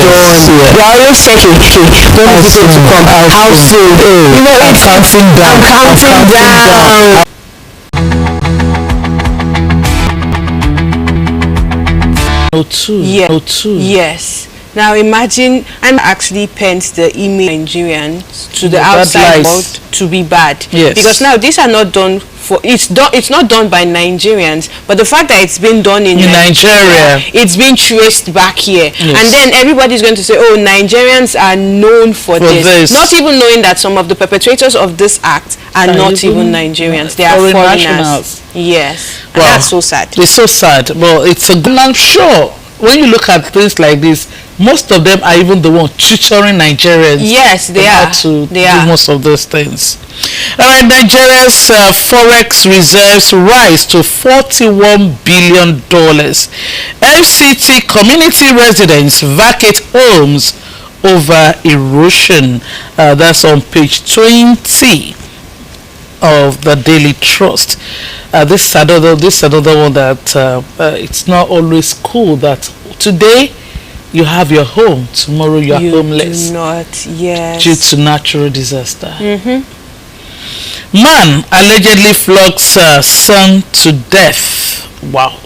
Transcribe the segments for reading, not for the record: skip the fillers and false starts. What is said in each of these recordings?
Yes. They are always checking. When is it going to come? How soon? You know, I'm counting down. I'm counting down. Yes. Now imagine, and actually paints the image of Nigerians to the outside world to be bad. Yes. Because now these are not done for, it's not done by Nigerians, but the fact that it's been done in Nigeria, it's been traced back here. Yes. And then everybody's going to say, oh, Nigerians are known for this. Not even knowing that some of the perpetrators of this act are not even Nigerians. They are foreigners. Yes. Wow. And that's so sad. It's so sad. Well, it's a good, I'm sure when you look at things like this, most of them are even the one tutoring Nigerians. Yes, they are. To do most of those things. All right, Nigeria's forex reserves rise to $41 billion. FCT community residents vacate homes over erosion. That's on page 20 of the Daily Trust. This is another one that it's not always cool that today you have your home, tomorrow you are homeless. Do not, yes. Due to natural disaster. Man allegedly flogs son to death. Wow.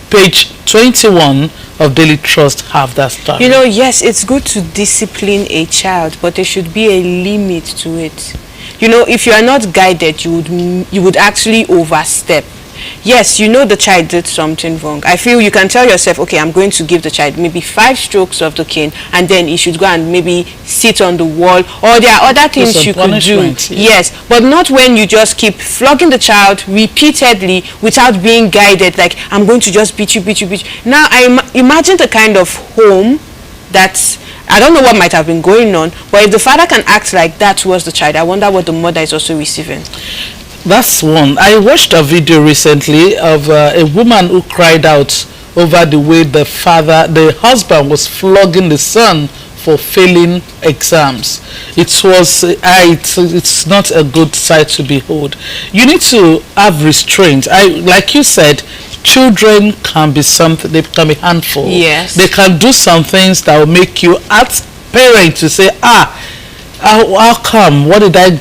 Page 21 of Daily Trust have that story. You know, yes, it's good to discipline a child, but there should be a limit to it. You know, if you are not guided, you would actually overstep. Yes, you know the child did something wrong. I feel you can tell yourself, okay, I'm going to give the child maybe 5 strokes of the cane, and then he should go and maybe sit on the wall, or there are other things you could do. Yes, but not when you just keep flogging the child repeatedly without being guided, like, I'm going to just beat you. Now, I imagine the kind of home that's, I don't know what might have been going on, but if the father can act like that towards the child, I wonder what the mother is also receiving. That's one. I watched a video recently of a woman who cried out over the way the husband was flogging the son for failing exams. It's not a good sight to behold. You need to have restraint. Like you said, children can be something, they can be handful. Yes. They can do some things that will make you, as parent, to say, how come? What did I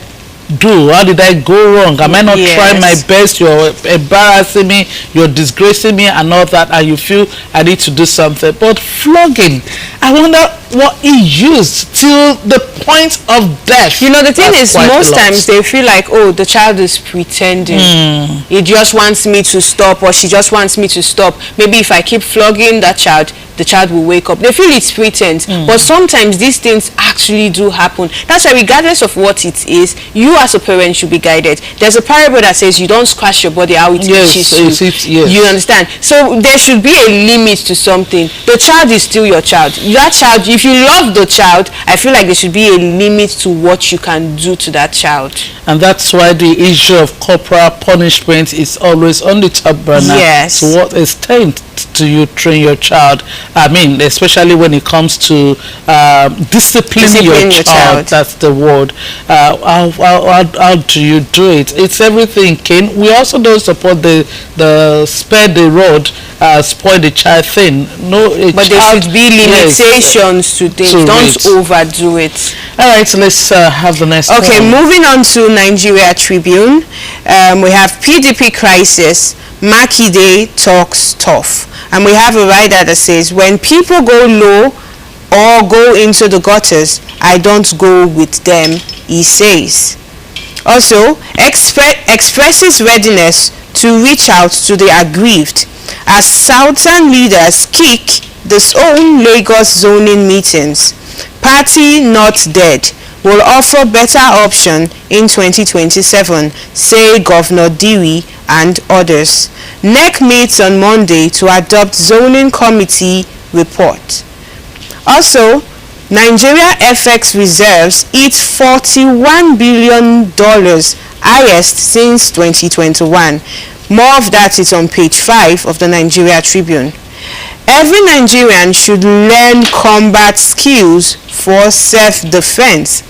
do? How did I go wrong? Am I not trying my best? You're embarrassing me, you're disgracing me and all that, and you feel I need to do something. But flogging, I wonder what he used till the point of death. You know, the thing is, most times they feel like, oh, the child is pretending. He just wants me to stop, or she just wants me to stop. Maybe if I keep flogging that child, the child will wake up. They feel it's pretense. But sometimes these things actually do happen. That's why regardless of what it is, you as a parent should be guided. There's a parable that says you don't scratch your body how it itches you. You understand? So there should be a limit to something. The child is still your child. That child, if you love the child, I feel like there should be a limit to what you can do to that child. And that's why the issue of corporal punishment is always on the top burner. Yes. To what extent do you train your child? I mean, especially when it comes to disciplining your child. That's the word. How do you do it? It's everything, Ken. We also don't support the spare the rod, spoil the child thing. No, but there should be limitations to things. Don't overdo it. All right, so let's have the next one. Moving on to Nigeria Tribune. We have PDP crisis. Makinde talks tough. And we have a writer that says, when people go low or go into the gutters, I don't go with them, he says. Also, expresses readiness to reach out to the aggrieved as Southern leaders kick this own Lagos zoning meetings. Party not dead will offer better option in 2027, say Governor Diri and others. NEC meets on Monday to adopt zoning committee report. Also, Nigeria FX reserves hit $41 billion, highest since 2021. More of that is on page 5 of the Nigeria Tribune. Every Nigerian should learn combat skills for self-defense,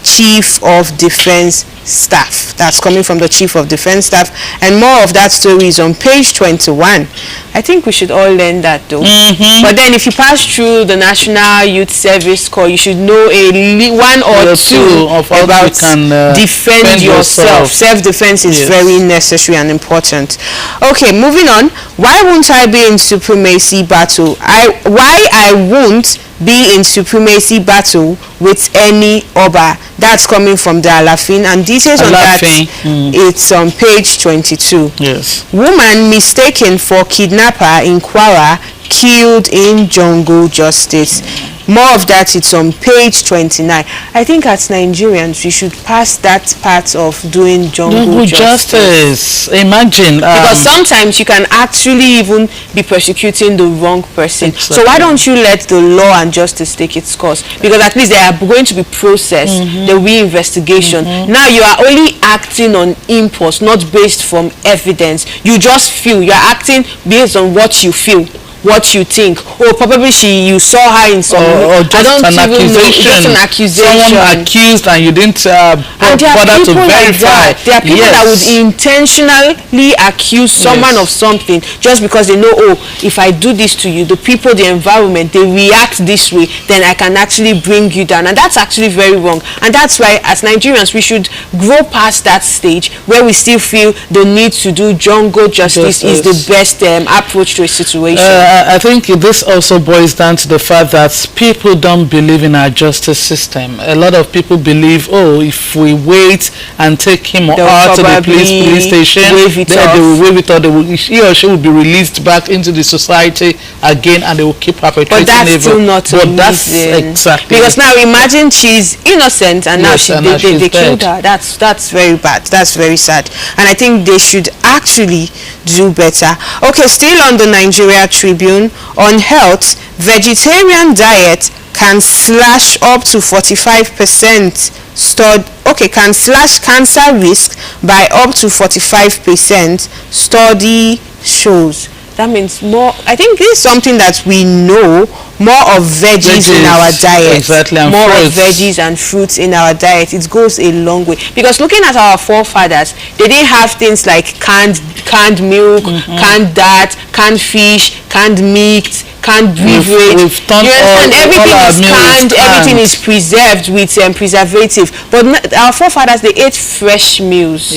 Chief of Defense staff. That's coming from the Chief of Defense Staff, and more of that story is on page 21. I think we should all learn that though. But then if you pass through the National Youth Service Corps, you should know one or two of how about you can defend yourself. Self-defense is very necessary and important. Okay, moving on. Why won't I be in supremacy battle? Why I won't be in supremacy battle with any Oba. That's coming from the Alafin, and details on that it's on page 22. Yes. Woman mistaken for kidnapper in Kwara killed in jungle justice. More of that, it's on page 29. I think as Nigerians, we should pass that part of doing jungle justice. Imagine. Because sometimes you can actually even be persecuting the wrong person. Exactly. So why don't you let the law and justice take its course? Because at least they are going to be processed, there will be investigation. Now you are only acting on impulse, not based from evidence. You just feel. You are acting based on what you feel, what you think. Oh, probably you saw her in some or just I don't an even accusation. know, just an accusation. Someone accused and you didn't and bother to verify. Like there are people that would intentionally accuse someone of something just because they know, oh, if I do this to you, the people, the environment, they react this way, then I can actually bring you down. And that's actually very wrong. And that's why as Nigerians, we should grow past that stage where we still feel the need to do jungle justice is the best approach to a situation. I think this also boils down to the fact that people don't believe in our justice system. A lot of people believe, oh, if we wait and take him out to the police station, they will waive it, or he or she will be released back into the society again, and they will keep perpetrating evil. But that's still not exactly. Because now imagine she's innocent and now they killed her. That's very bad. That's very sad. And I think they should actually do better. Okay, still on the Nigeria Tribune, on health, vegetarian diet can slash up to 45% can slash cancer risk by up to 45%, study shows. That means more. I think this is something that we know, more of veggies in our diet. Exactly, and more fruits. of veggies and fruits in our diet. It goes a long way. Because looking at our forefathers, they didn't have things like canned milk, canned that, canned fish, canned meat, canned beverage. We've done everything is canned, everything is preserved with preservative. But our forefathers, they ate fresh meals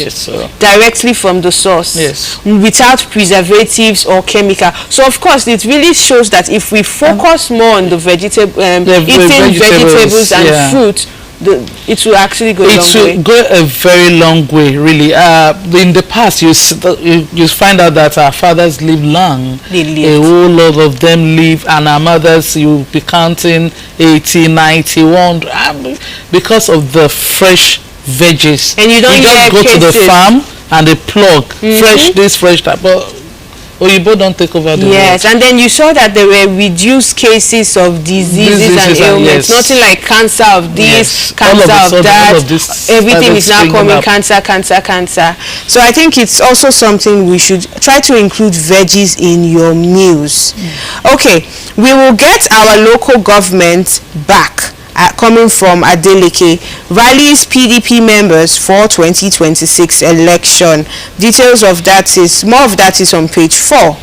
directly from the source, without preservatives or chemical. So of course it really shows that if we focus more on the eating vegetables and fruit, it will actually go a long way. It will go a very long way, really. In the past, you find out that our fathers live long. A whole lot of them live, and our mothers, you'll be counting 80, 91, because of the fresh veggies. And you just go to the farm and they plug fresh this, fresh that. But Oyibo don't take over the world. And then you saw that there were reduced cases of diseases and ailments. Nothing like cancer of this, cancer of that. Everything is now coming cancer. So I think it's also something we should try to include veggies in your meals. Okay, we will get our local government back. Coming from Adeleke, rallies PDP members for 2026 election. Details of that more of that is on page 4.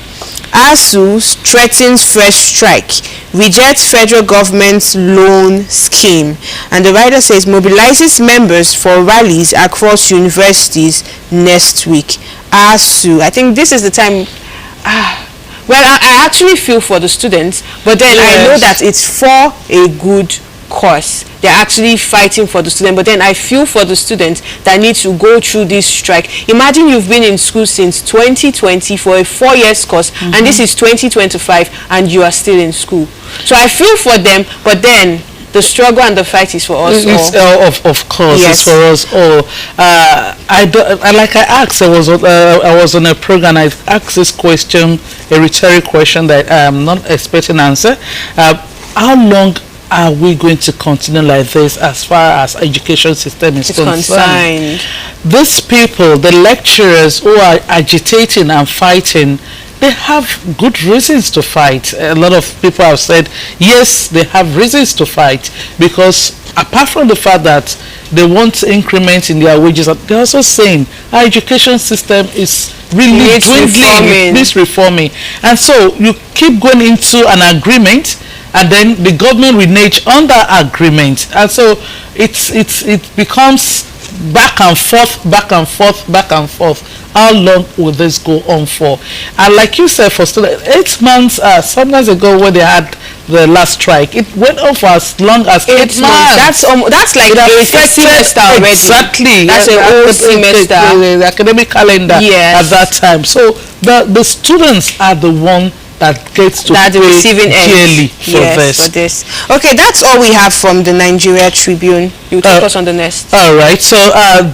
ASU threatens fresh strike, rejects federal government's loan scheme. And the writer says mobilizes members for rallies across universities next week. ASU, I think this is the time. Well, I actually feel for the students, but then I know that it's for a good cause. They're actually fighting for the student, but then I feel for the students that need to go through this strike. Imagine you've been in school since 2020 for a 4-year course, and this is 2025 and you are still in school. So I feel for them, but then the struggle and the fight is for us all. Of course, it's for us all. Like I asked, I was on a program, I asked this question, a rhetoric question that I'm not expecting an answer. How long are we going to continue like this as far as education system is concerned? These people, the lecturers who are agitating and fighting, they have good reasons to fight. A lot of people have said, yes, they have reasons to fight, because apart from the fact that they want increment in their wages. They're also saying our education system is really dwindling, needs reforming. And so you keep going into an agreement, and then the government renege on that agreement, and so it becomes back and forth. How long will this go on for? And like you said, for still 8 months, sometimes ago when they had the last strike, it went on for as long as 8 months. That's like a semester already. Exactly. That's a whole semester. The academic calendar at that time. So the students are the one that gets to pay receiving dearly for this. Okay, that's all we have from the Nigeria Tribune. You take us on the next. All right. So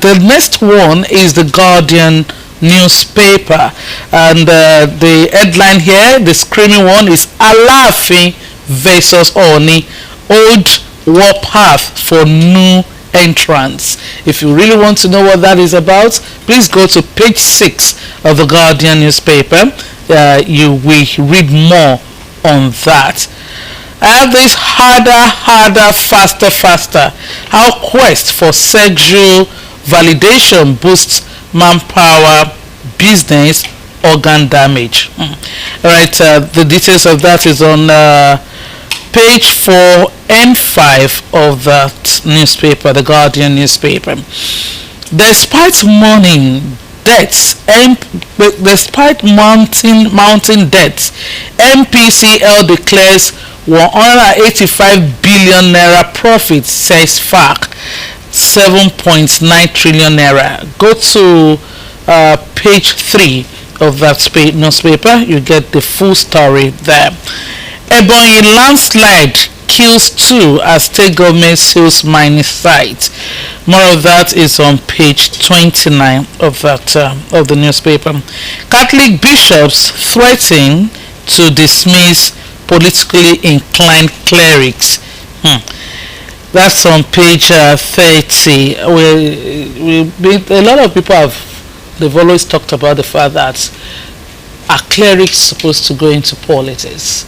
the next one is the Guardian newspaper, and the headline here, the screaming one, is Alaafin versus Oni, old war path for new entrance. If you really want to know what that is about, please go to page 6 of the Guardian newspaper. You will read more on that. I have this harder, faster. How quest for sexual validation boosts manpower, business, organ damage. Alright, the details of that is on page 4 and 5 of that newspaper, the Guardian newspaper. Despite mounting debts, MPCL declares 185 billion naira profit, says FAC. 7.9 trillion naira. Go to page 3 of that newspaper. You get the full story there. Ebonyi landslide kills 2 as state government seals mining site. More of that is on page 29 of that of the newspaper. Catholic bishops threaten to dismiss politically inclined clerics. That's on page 30. A lot of people they've always talked about the fact that are clerics supposed to go into politics?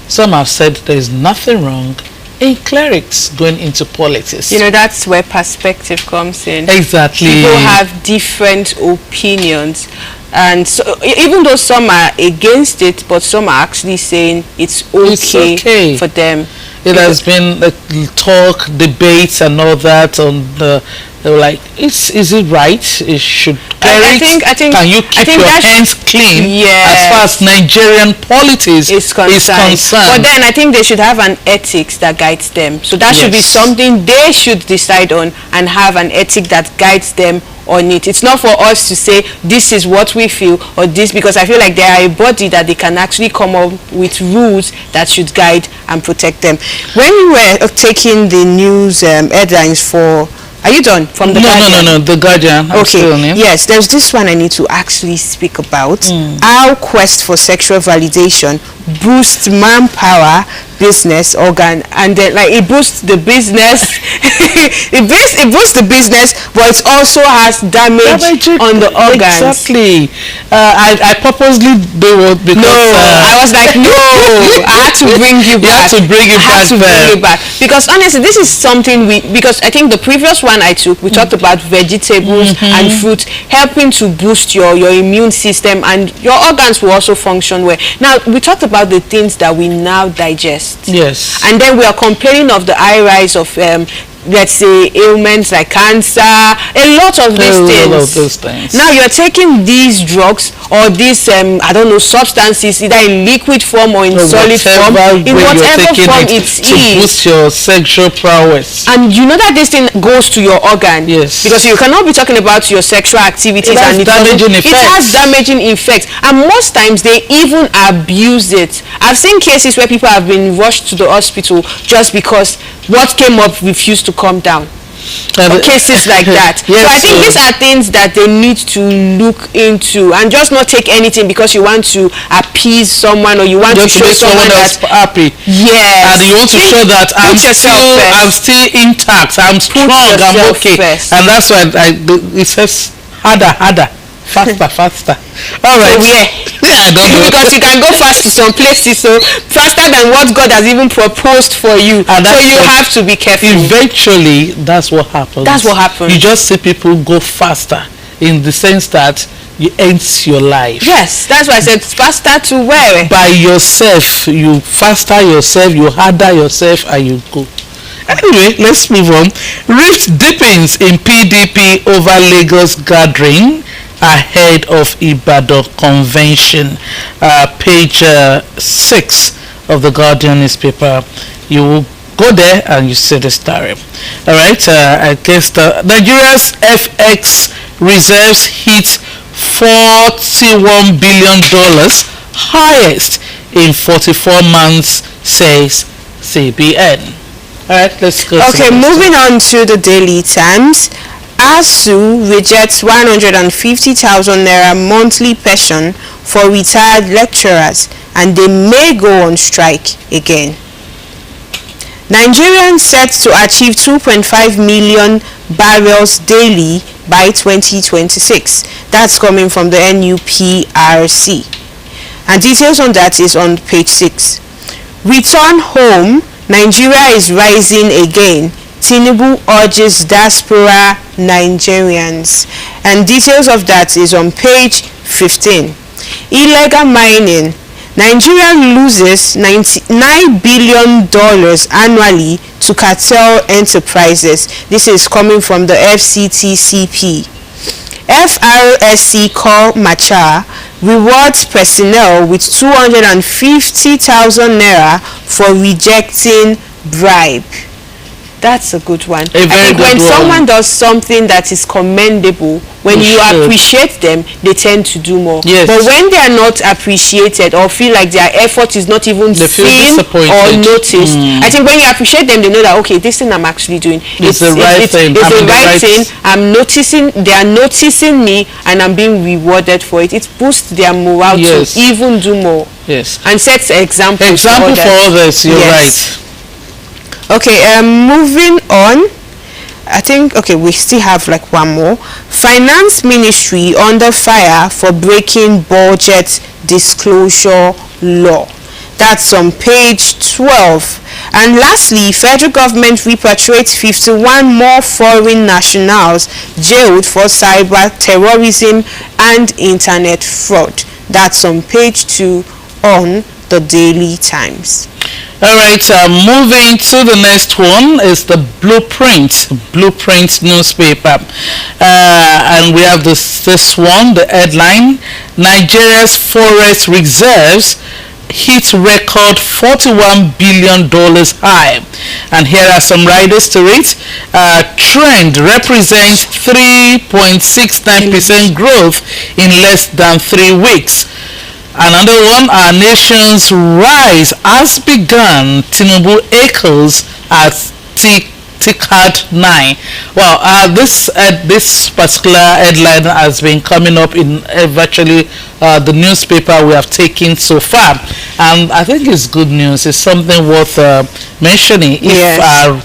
Some have said there is nothing wrong in clerics going into politics. You know, that's where perspective comes in. Exactly. People have different opinions. And so, even though some are against it, but some are actually saying it's okay for them. It has been talk, debates, and all that on the. They were like, is it right? Should clerics? Can you keep your hands clean? As far as Nigerian politics is concerned. But then I think they should have an ethics that guides them. So that should be something they should decide on and have an ethic that guides them on it. It's not for us to say this is what we feel or this, because I feel like they are a body that they can actually come up with rules that should guide and protect them. When you were taking the news headlines for, are you done from the Guardian? No, the Guardian. Okay, yes, there's this one I need to actually speak about. How quest for sexual validation boosts manpower, business, organ, and then like it boosts the business. it boosts the business, but it also has damage on the organs. Exactly. I purposely do it because I was like, no, I had to bring you back. You had to bring it back. Because honestly, this is something because I think the previous one I took, we talked about vegetables and fruit helping to boost your immune system, and your organs will also function well. Now we talked about the things that we now digest. Yes. And then we are complaining of the high rise of let's say ailments like cancer, a lot of these things. Now you're taking these drugs or these I don't know, substances, either in liquid form or in solid form, in whatever form it is, to boost your sexual prowess. And you know that this thing goes to your organ. Yes. Because you cannot be talking about your sexual activities it has damaging effects. And most times they even abuse it. I've seen cases where people have been rushed to the hospital just because what came up refused to come down. Cases like that. So I think these are things that they need to look into, and just not take anything because you want to appease someone or you want to show someone else happy. Yes. And you want to show that I'm still intact, I'm strong, I'm okay. And that's why it says harder, faster. All right. So Yeah, I don't know. Because you can go fast to some places, so faster than what God has even proposed for you. And So you have to be careful. Eventually, that's what happens. That's what happens. You just see people go faster in the sense that you end your life. Yes, that's why I said faster to where? By yourself. You faster yourself, you harder yourself, and you go. Anyway, let's move on. Rift deepens in PDP over Lagos gathering ahead of Ibadan convention. Page 6 of the Guardian newspaper. You will go there and you see the story. All right. I guess Nigeria's FX reserves hit $41 billion, highest in 44 months, says CBN. All right, let's go. Okay, moving on to the Daily Times. ASU rejects 150,000 naira monthly pension for retired lecturers, and they may go on strike again. Nigerians set to achieve 2.5 million barrels daily by 2026. That's coming from the NUPRC. And details on that is on page 6. Return home, Nigeria is rising again. Tinubu urges diaspora Nigerians. And details of that is on page 15. Illegal mining. Nigeria loses $99 billion annually to cartel enterprises. This is coming from the FCTCP. FRSC call Machar rewards personnel with 250,000 naira for rejecting bribe. That's a good one. A very good when one. someone does something that is commendable, when you appreciate them, they tend to do more. Yes. But when they are not appreciated or feel like their effort is not even seen or noticed, I think when you appreciate them, they know that, okay, this thing I'm actually doing, it's the right thing. It's the right thing. I'm noticing, they are noticing me, and I'm being rewarded for it. It boosts their morale to even do more. Yes. And sets example for others. You're right. Okay, moving on. I think, okay, we still have like one more. Finance Ministry under fire for breaking budget disclosure law. That's on page 12. And lastly, federal government repatriates 51 more foreign nationals jailed for cyber terrorism and internet fraud. That's on page 2 on the Daily Times. All right, moving to the next one is the Blueprint newspaper. And we have this one, the headline: Nigeria's forest reserves hit record $41 billion high. And here are some riders to it. Trend represents 3.69% growth in less than 3 weeks. Another one, our nation's rise has begun. Tinubu echoes at TCAD 9. Well, this particular headline has been coming up in virtually the newspaper we have taken so far, and I think it's good news. It's something worth mentioning. If our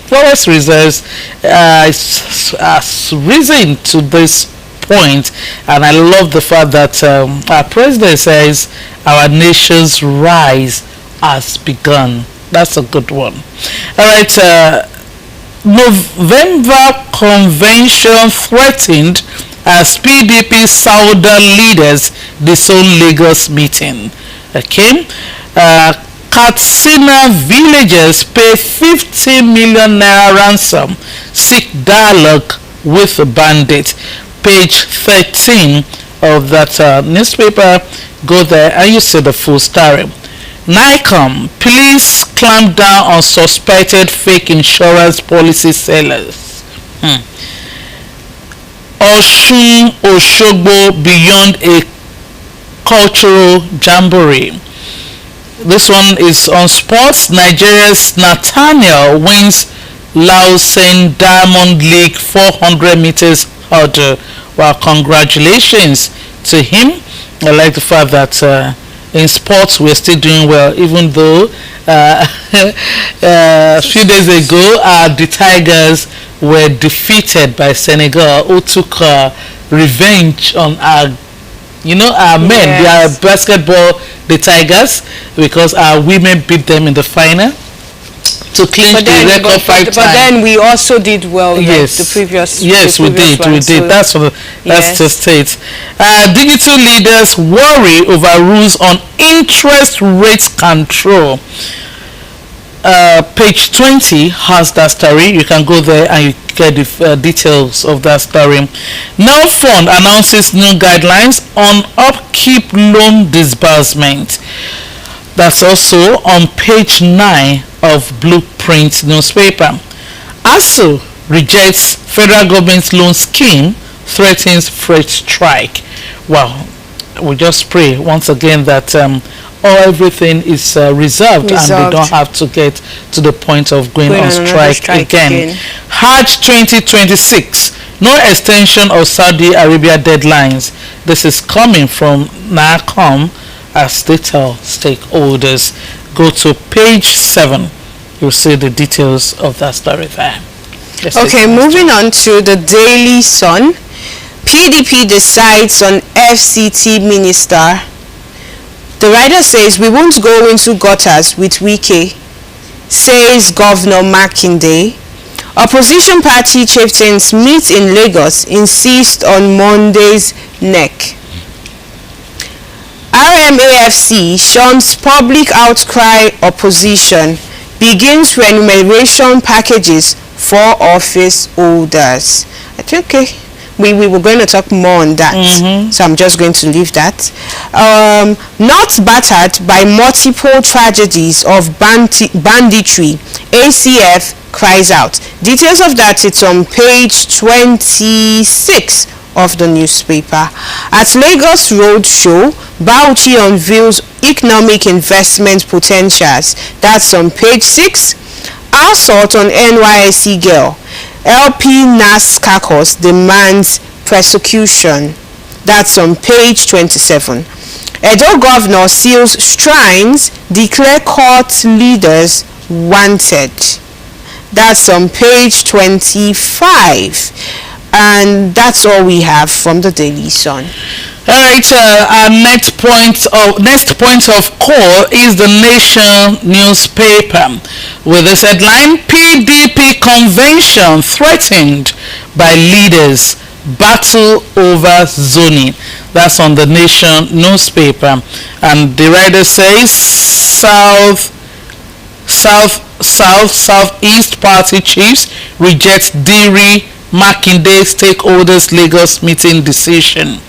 forest reserves has risen to this point, and I love the fact that our president says our nation's rise has begun. That's a good one. All right, November convention threatened as PDP southern leaders disown Lagos meeting. Okay, Katsina villagers pay 50 million naira ransom, seek dialogue with the bandit. Page 13 of that newspaper. Go there and you see the full story. NICOM, police clamp down on suspected fake insurance policy sellers. Osun Osogbo beyond a cultural jamboree. This one is on sports. Nigeria's Nathaniel wins Lausanne Diamond League 400 meters hurdle. Well, congratulations to him. I like the fact that in sports we're still doing well, even though a few days ago the Tigers were defeated by Senegal, who took revenge on our Our men, they are Yes. basketball, the Tigers, because our women beat them in the final to clinch the record five but times. then we also did well. Yes, the previous. yes, the we previous did, one, we did. so- That's Yes. just it. Digital leaders worry over rules on interest rate control. Page 20 has that story. You can go there and you get the details of that story. Now Fund announces new guidelines on upkeep loan disbursement. That's also on page 9 of Blueprint newspaper. ASU rejects federal government's loan scheme, threatens freight strike. Well, we just pray once again that everything is resolved and they don't have to get to the point of going on strike again. Hajj 2026, no extension of Saudi Arabia deadlines. This is coming from NACOM as they tell stakeholders. Go to page 7. You'll see the details of that story there. Okay, moving on to the Daily Sun. PDP decides on FCT minister. The writer says, we won't go into gutters with Wike, says Governor Makinde. Opposition party chieftains meet in Lagos, insist on Monday's neck. RMAFC shuns public outcry opposition, begins remuneration packages for office holders. Okay, we were going to talk more on that, so I'm just going to leave that. Not battered by multiple tragedies of banditry, ACF cries out. Details of that, it's on page 26 of the newspaper. At Lagos Road Show, Bauchi unveils economic investment potentials. That's on page 6. Assault on NYSC girl. LP NAS caucus demands prosecution. That's on page 27. Edo governor seals shrines, declare court leaders wanted. That's on page 25. And that's all we have from the Daily Sun. All right, our next point of call is the Nation newspaper with this headline: PDP convention threatened by leaders, battle over zoning. That's on the Nation newspaper, and the writer says Southeast party chiefs reject Diri Makinde stakeholders Lagos meeting decision.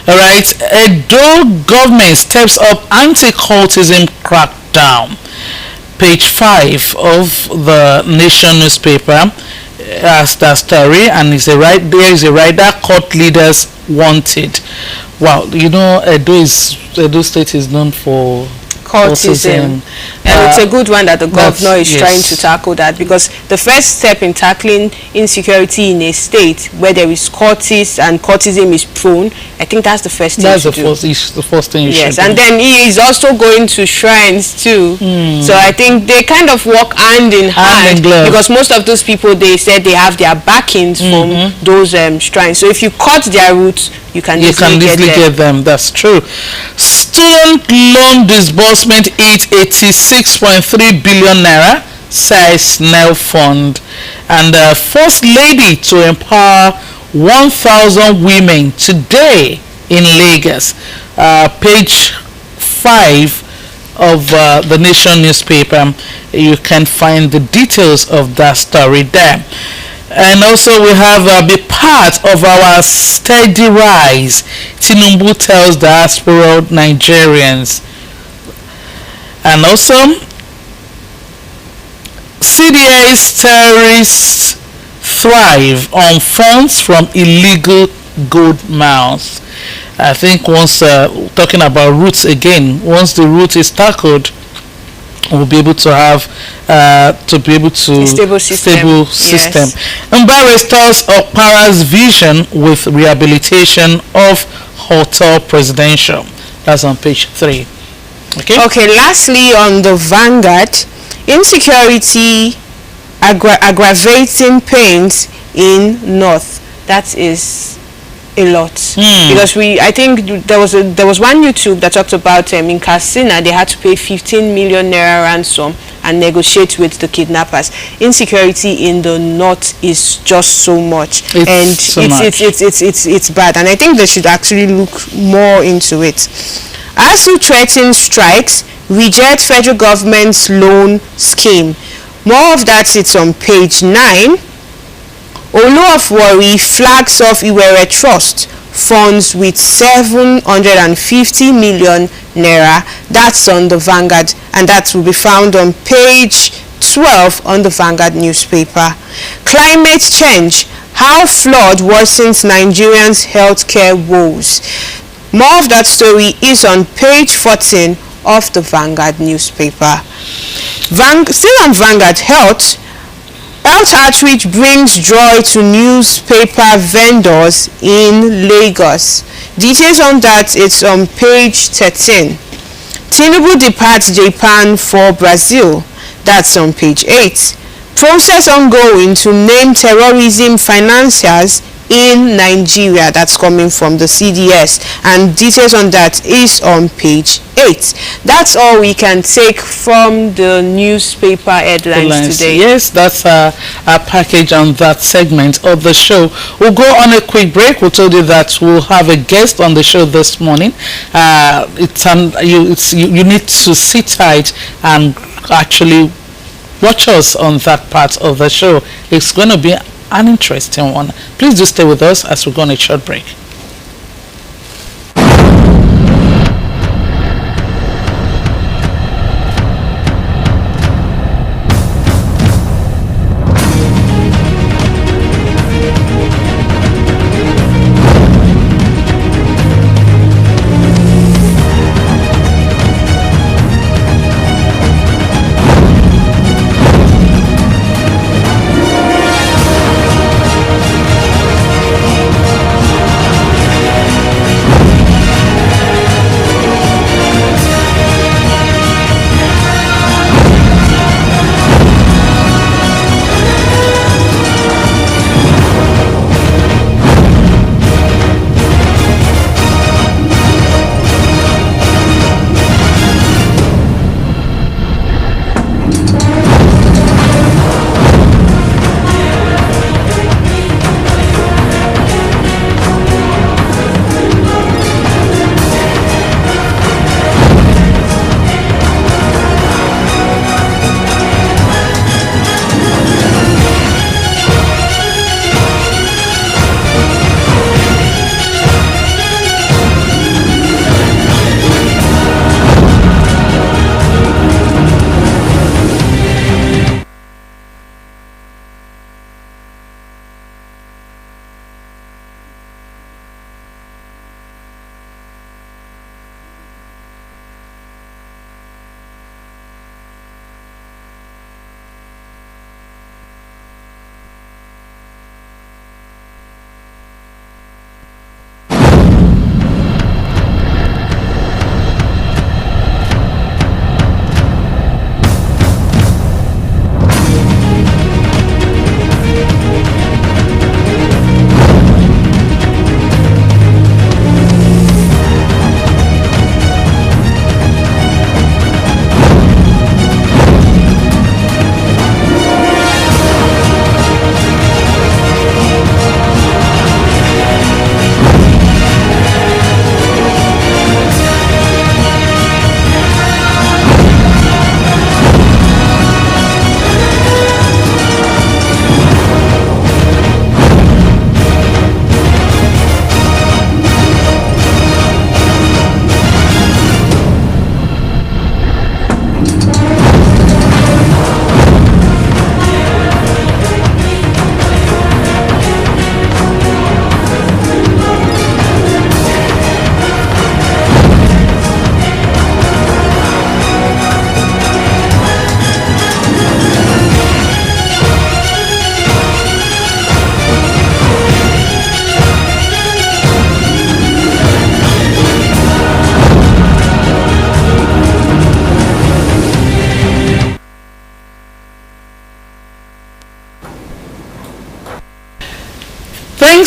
Alright, Edo government steps up anti-cultism crackdown. Page 5 of the Nation newspaper has that story, and there is a writer, court leaders wanted. Wow, Edo State is known for cultism. And it's a good one that the governor is trying to tackle that, because the first step in tackling insecurity in a state where there is cultists and cultism is prone, I think that's the first thing that's to the do. first thing you should do. And then he is also going to shrines too. So I think they kind of work hand in hand, because most of those people, they said they have their backings from those shrines. So if you cut their roots, you can easily get them. That's true. Student loan disbursement hit 86.3 billion naira, says Nel Fund. And First Lady to empower 1,000 women today in Lagos. Page 5 of the Nation newspaper. You can find the details of that story there. And also we have be part of our steady rise, Tinubu tells diaspora Nigerians. And also CDA's terrorists thrive on funds from illegal gold mines. I think once talking about roots again, once the root is tackled, we'll be able to have a stable system. Yes. Mba restores Okpara's vision with rehabilitation of Hotel Presidential. That's on page 3. Okay, lastly on the Vanguard, insecurity aggravating pains in North. That is a lot, because I think there was one YouTube that talked about in Katsina they had to pay 15 million naira ransom and negotiate with the kidnappers. Insecurity in the north is just so much, it's bad, and I think they should actually look more into it. ASU threatens strikes, reject federal government's loan scheme. More of that, it's on page 9. Olu of Warri flags off Iwere Trust funds with 750 million naira. That's on the Vanguard, and that will be found on page 12 on the Vanguard newspaper. Climate change, how flood worsens Nigerians' healthcare woes. More of that story is on page 14 of the Vanguard newspaper. Still on Vanguard, health outreach brings joy to newspaper vendors in Lagos. Details on that, it's on page 13. Tinubu departs Japan for Brazil. That's on page 8. Process ongoing to name terrorism financiers in Nigeria. That's coming from the CDS, and details on that is on page 8. That's all we can take from the newspaper headlines today. Yes, that's our package on that segment of the show. We'll go on a quick break. We told you that we'll have a guest on the show this morning. You need to sit tight and actually watch us on that part of the show. It's going to be an interesting one. Please do stay with us as we go on a short break.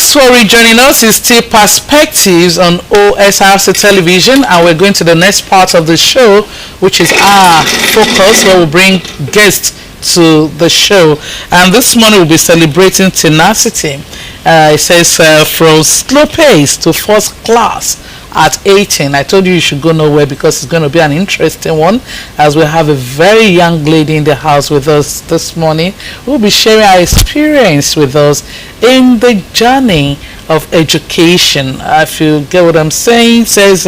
Thanks for rejoining us. It's still Perspectives on OSRC Television, and we're going to the next part of the show, which is our focus, where we bring guests to the show. And this morning we'll be celebrating tenacity. It says from slow pace to first class at 18. I told you should go nowhere because it's going to be an interesting one, as we have a very young lady in the house with us this morning who will be sharing her experience with us in the journey of education. If you get what I'm saying, it says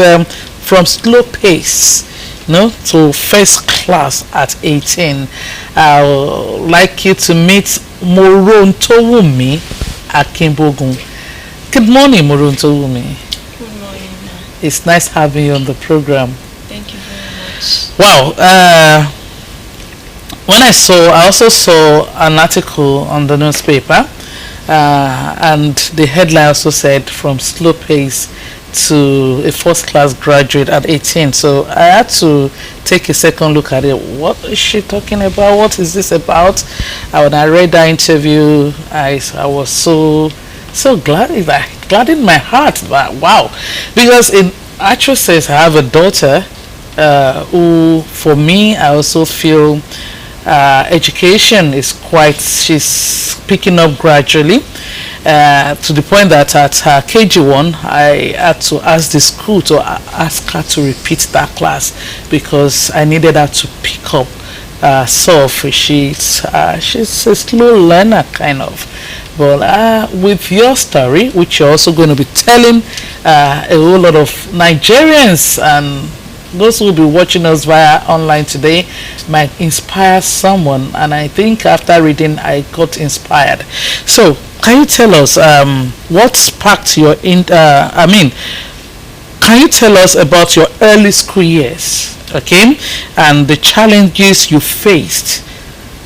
from slow pace to first class at 18. I would like you to meet Morontowumi Akimbogun. Good morning, Morontowumi. Good morning. It's nice having you on the program. Thank you very much. Wow. When I also saw an article on the newspaper, and the headline also said from slow pace to a first class graduate at 18. So I had to take a second look at it. What is she talking about? What is this about? When I read that interview, I was so glad. It gladdened my heart. Wow. Because it actually says I have a daughter who, for me, I also feel education is she's picking up gradually, to the point that at her KG1 I had to ask the school to ask her to repeat that class because I needed her to pick up she's a slow learner kind of. But with your story, which you're also going to be telling a whole lot of Nigerians and those who will be watching us via online today, might inspire someone. And I think after reading, I got inspired. So, can you tell us what sparked your can you tell us about your early school years, okay, and the challenges you faced?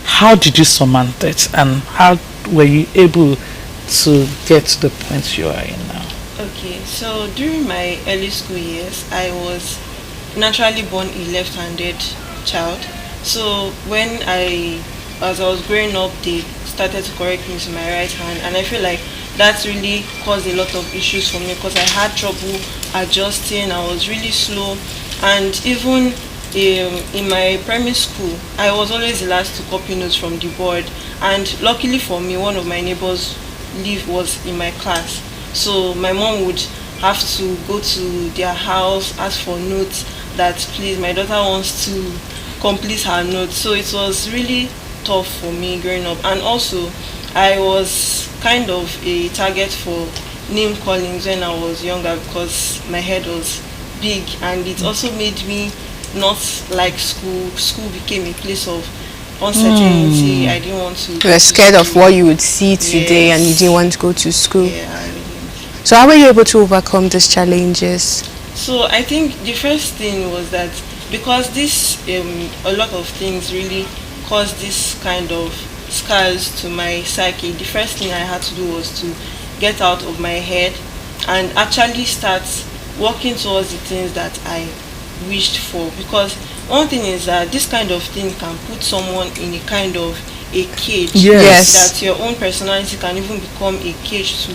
How did you surmount it, and how were you able to get to the point you are in now? Okay, so during my early school years, I was naturally born a left-handed child. So as I was growing up, they started to correct me to my right hand, and I feel like that really caused a lot of issues for me because I had trouble adjusting. I was really slow, and even in my primary school, I was always the last to copy notes from the board. And luckily for me, one of my neighbors was in my class, so my mom would have to go to their house, ask for notes, that please, my daughter wants to complete her notes. So it was really tough for me growing up. And also I was kind of a target for name callings when I was younger because my head was big, and it also made me not like school. School became a place of uncertainty. I didn't want to. You were scared of what you would see today, and you didn't want to go to school. Yeah, I really. So how were you able to overcome these challenges? So I think the first thing was that because a lot of things really caused this kind of scars to my psyche, the first thing I had to do was to get out of my head and actually start working towards the things that I wished for. Because one thing is that this kind of thing can put someone in a kind of a cage. Yes. That your own personality can even become a cage to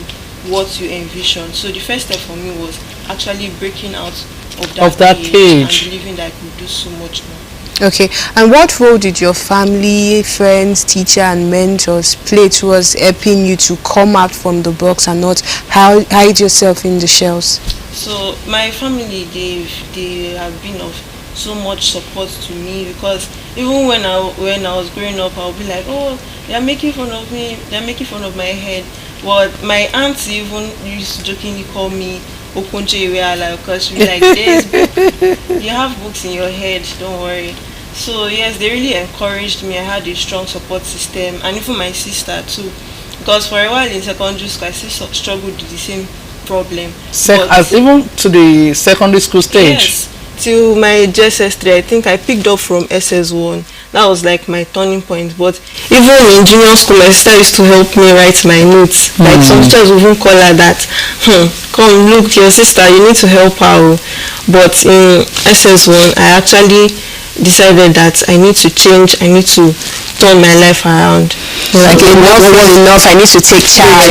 what you envision. So the first step for me was actually breaking out of that cage and believing that I could do so much more. Okay, and what role did your family, friends, teacher and mentors play towards helping you to come out from the box and not hide yourself in the shells? So my family, they have been of so much support to me, because even when I was growing up, I would be like, oh, they are making fun of me, they are making fun of my head. But my aunt even used to jokingly call me Okunche Iweala, because she was like, there's book, you have books in your head, don't worry. So yes, they really encouraged me. I had a strong support system, and even my sister too, because for a while in secondary school I still struggled with the same problem. As even to the secondary school stage? Yes, till my JSS3, I think I picked up from SS1, that was like my turning point. But even in junior school, my sister used to help me write my notes. Like some teachers would even call her that, come look, your sister, you need to help her. But in SS1, I actually decided that I need to change, I need to turn my life around. Like enough was enough, I need to take charge.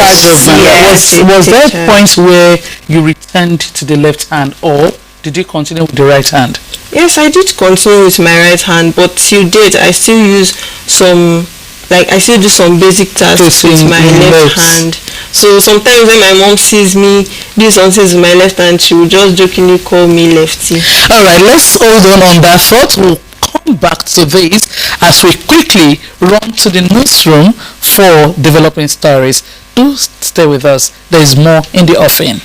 Was there points where you returned to the left hand, or did you continue with the right hand? Yes, I did continue with my right hand, but till date I still use some, like I still do some basic tasks with my left hand. So sometimes when my mom sees me do something with my left hand, she will just jokingly call me lefty. Alright, let's hold on that thought. We'll come back to this as we quickly run to the newsroom for developing stories. Do stay with us. There is more in the offing.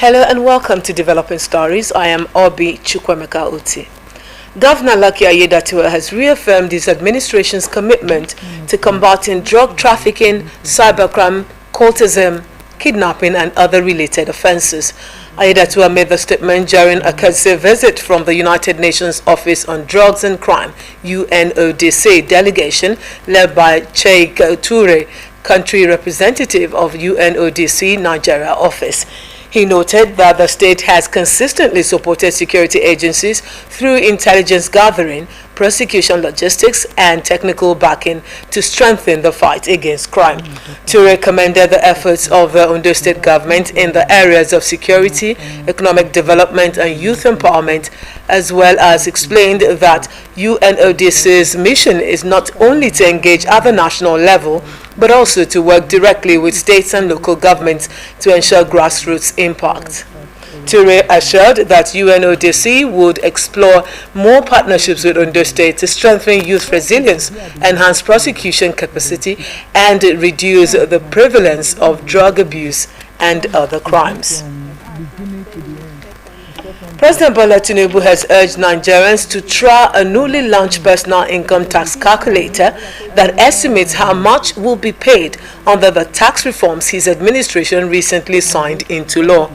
Hello and welcome to Developing Stories. I am Obi Chukwemeka Uti. Governor Lucky Aiyedatiwa has reaffirmed his administration's commitment to combating drug trafficking, cybercrime, cultism, kidnapping and other related offenses. Aiyedatiwa made the statement during a courtesy visit from the United Nations Office on Drugs and Crime, UNODC delegation led by Cheikh Toure, country representative of UNODC Nigeria office. He noted that the state has consistently supported security agencies through intelligence gathering, prosecution logistics, and technical backing to strengthen the fight against crime. Toure commended the efforts of the Ondo State government in the areas of security, economic development, and youth empowerment, as well as explained that UNODC's mission is not only to engage at the national level, but also to work directly with states and local governments to ensure grassroots impact. Toure assured that UNODC would explore more partnerships with Ondo State to strengthen youth resilience, enhance prosecution capacity, and reduce the prevalence of drug abuse and other crimes. President Bola Tinubu has urged Nigerians to try a newly launched personal income tax calculator that estimates how much will be paid under the tax reforms his administration recently signed into law.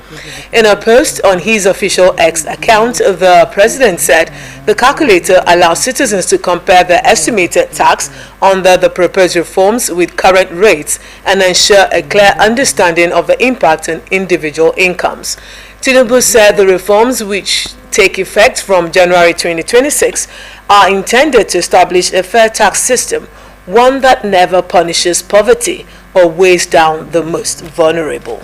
In a post on his official X account, the president said the calculator allows citizens to compare the estimated tax under the proposed reforms with current rates and ensure a clear understanding of the impact on individual incomes. Tinubu said the reforms, which take effect from January 2026, are intended to establish a fair tax system, one that never punishes poverty or weighs down the most vulnerable.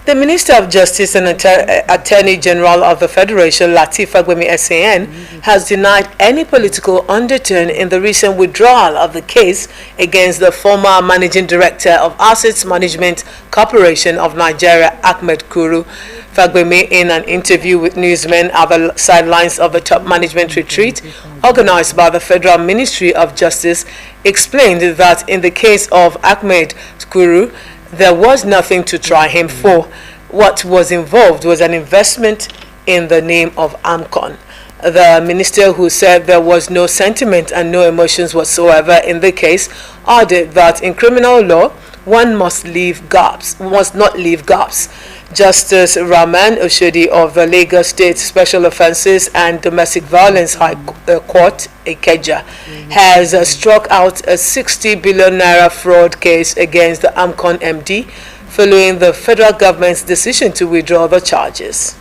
The Minister of Justice and Attorney General of the Federation, Lateef Fagbemi SAN, has denied any political undertone in the recent withdrawal of the case against the former Managing Director of Assets Management Corporation of Nigeria, Ahmed Kuru. Fagbemi, in an interview with newsmen at the sidelines of a top management retreat organized by the Federal Ministry of Justice, explained that in the case of Ahmed Kuru, there was nothing to try him for. What was involved was an investment in the name of AMCON. The minister, who said there was no sentiment and no emotions whatsoever in the case, added that in criminal law, one must not leave gaps. Justice Rahman Oshodi of the Lagos State Special Offences and Domestic Violence High Court, Ikeja, has struck out a 60 billion naira fraud case against the AMCON MD following the federal government's decision to withdraw the charges.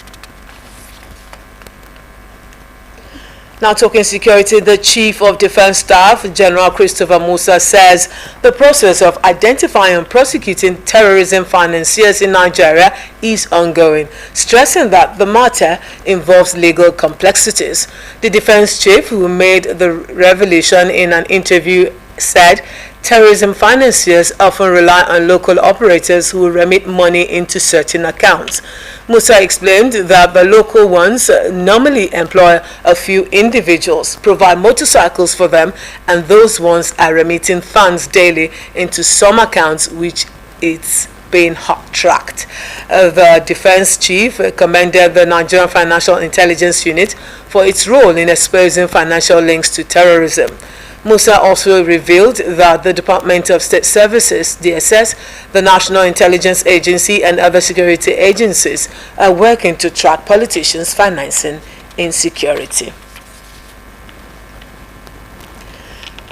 Now talking security, the Chief of Defense Staff, General Christopher Musa, says the process of identifying and prosecuting terrorism financiers in Nigeria is ongoing, stressing that the matter involves legal complexities. The Defense Chief, who made the revelation in an interview, said terrorism financiers often rely on local operators who remit money into certain accounts. Musa explained that the local ones normally employ a few individuals, provide motorcycles for them, and those ones are remitting funds daily into some accounts which it's being tracked. The defense chief commended the Nigerian Financial Intelligence Unit for its role in exposing financial links to terrorism. Musa also revealed that the Department of State Services, DSS, the National Intelligence Agency, and other security agencies are working to track politicians financing insecurity.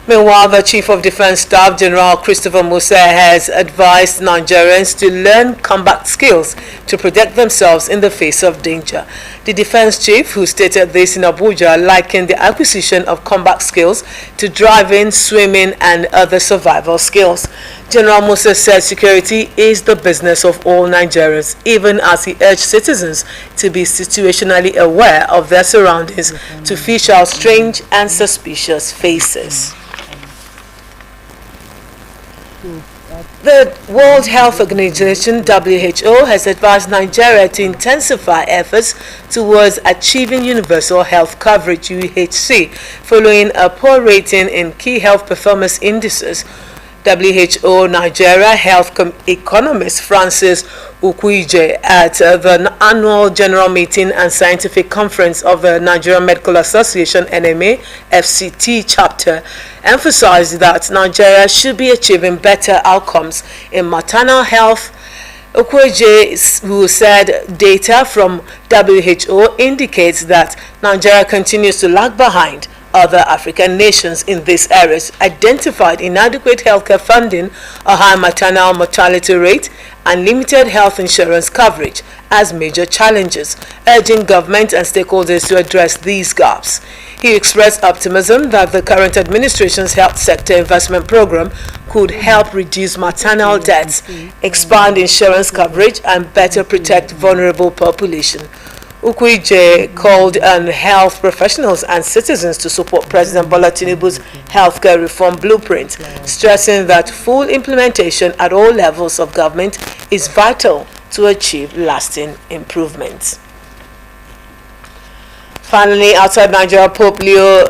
Meanwhile, the Chief of Defense Staff, General Christopher Musa, has advised Nigerians to learn combat skills to protect themselves in the face of danger. The Defense Chief, who stated this in Abuja, likened the acquisition of combat skills to driving, swimming, and other survival skills. General Musa said security is the business of all Nigerians, even as he urged citizens to be situationally aware of their surroundings to fish out strange and suspicious faces. The World Health Organization, WHO, has advised Nigeria to intensify efforts towards achieving universal health coverage, UHC, following a poor rating in key health performance indices. WHO Nigeria health economist Francis Ukwuje at the annual general meeting and scientific conference of the Nigerian Medical Association NMA FCT chapter emphasized that Nigeria should be achieving better outcomes in maternal health. Ukwuje, who said data from WHO indicates that Nigeria continues to lag behind other African nations in these areas, identified inadequate healthcare funding, a high maternal mortality rate, and limited health insurance coverage as major challenges, urging government and stakeholders to address these gaps. He expressed optimism that the current administration's health sector investment program could help reduce maternal deaths, expand insurance coverage, and better protect vulnerable population. Ukwije called on health professionals and citizens to support President Bola Tinubu's healthcare reform blueprint, stressing that full implementation at all levels of government is vital to achieve lasting improvements. Finally, outside Nigeria, Pope Leo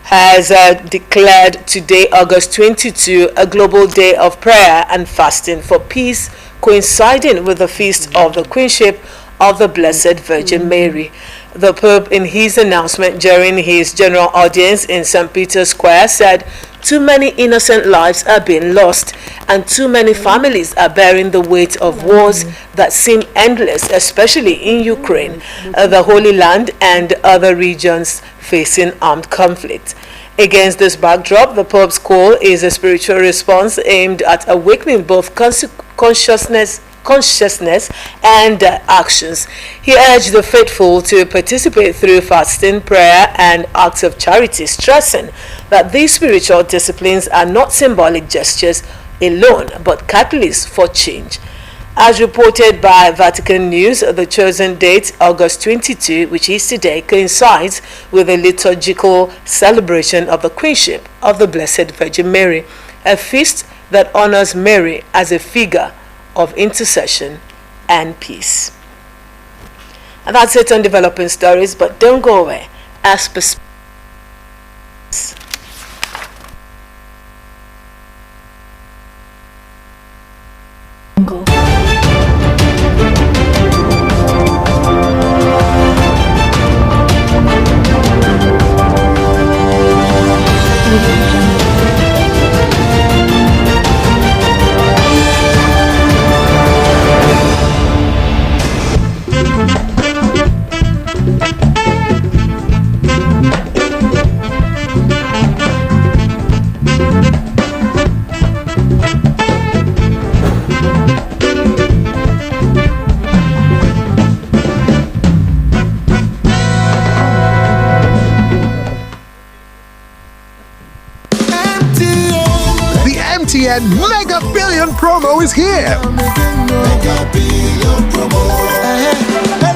has declared today, August 22, a global day of prayer and fasting for peace, coinciding with the feast of the Queenship of the Blessed Virgin Mary. The Pope, in his announcement during his general audience in St. Peter's Square, said too many innocent lives are being lost and too many families are bearing the weight of wars that seem endless, especially in Ukraine, the Holy Land, and other regions facing armed conflict. Against this backdrop, the Pope's call is a spiritual response aimed at awakening both conscious consciousness and actions. He urged the faithful to participate through fasting, prayer, and acts of charity, stressing that these spiritual disciplines are not symbolic gestures alone, but catalysts for change. As reported by Vatican News, the chosen date, August 22, which is today, coincides with the liturgical celebration of the Queenship of the Blessed Virgin Mary, a feast that honors Mary as a figure of intercession and peace. And that's it on Developing Stories, but don't go away. As perspectives. MTN Mega Billion promo is here.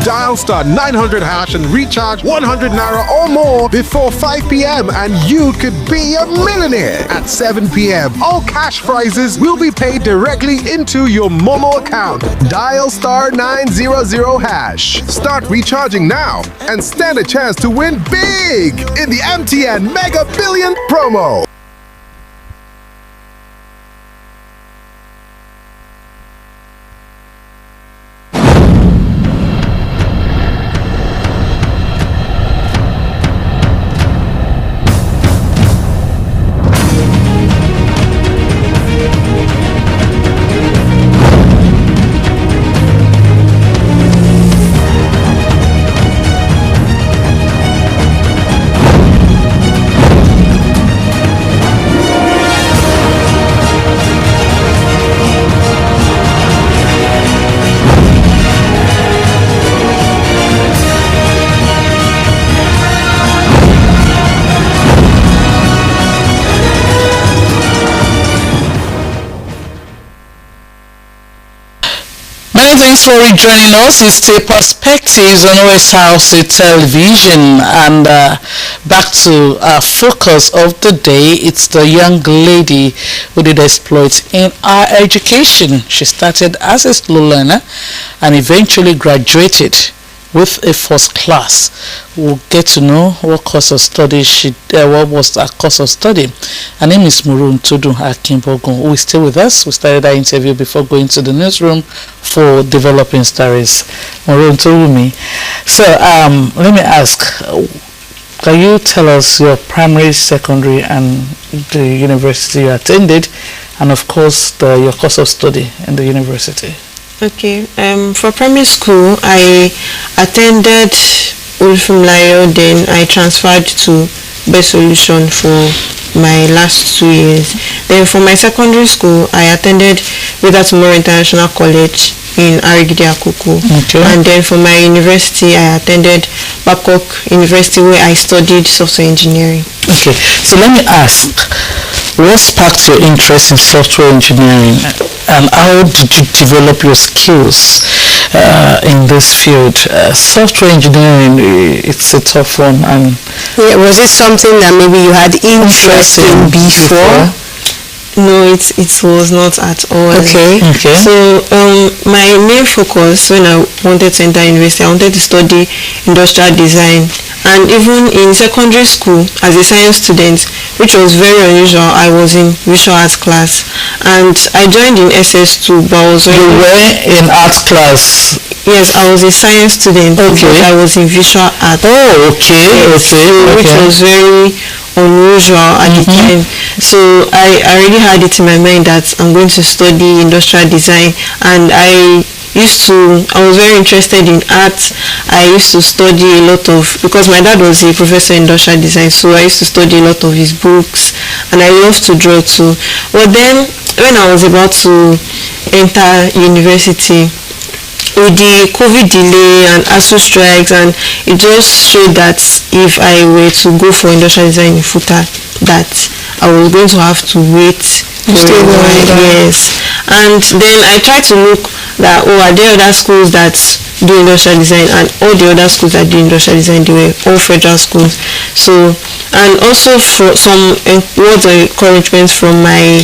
Dial star 900 hash and recharge 100 naira or more before 5 p.m. and you could be a millionaire. At 7 p.m., all cash prizes will be paid directly into your Momo account. Dial star 900 hash. Start recharging now and stand a chance to win big in the MTN Mega Billion promo. Many thanks for rejoining us. It's the Perspectives on Osrc Television, and back to our focus of the day. It's the young lady who did exploits in our education. She started as a slow learner and eventually graduated with a first class. We'll get to know what course of study what was her course of study. Her name is Murun Tudu Akimbogun, who is still with us. We started our interview before going to the newsroom for Developing Stories. Murun Tudu. So let me ask, can you tell us your primary, secondary, and the university you attended, and of course your course of study in the university? Okay, for primary school, I attended Ulfumlayo, then I transferred to Best Solution for my last 2 years. Then for my secondary school, I attended Tomorrow International College in Arigidi Akuku. Okay. And then for my university, I attended Babcock University, where I studied software engineering. Okay, so let me ask, what sparked your interest in software engineering, and how did you develop your skills in this field? Software engineering, it's a tough one. And yeah, was it something that maybe you had interest in before? No, it was not at all. Okay. So my main focus when I wanted to enter university, I wanted to study industrial design. And even in secondary school, as a science student, which was very unusual, I was in visual arts class. And I joined in SS2, but I was you were in art class? Yes, I was a science student, okay, but I was in visual art. Oh, okay, yes, okay, which was very unusual at the time. So I already had it in my mind that I'm going to study industrial design, and I was very interested in art. I used to study a lot of, because my dad was a professor in industrial design, so I used to study a lot of his books, and I love to draw too. But then when I was about to enter university, with the COVID delay and ASU strikes, and it just showed that if I were to go for industrial design in FUTA, that I was going to have to wait for a while. Yes. And then I tried to look that, are there other schools that do industrial design, and all the other schools that do industrial design, they were all federal schools. So, and also for some words of encouragement from my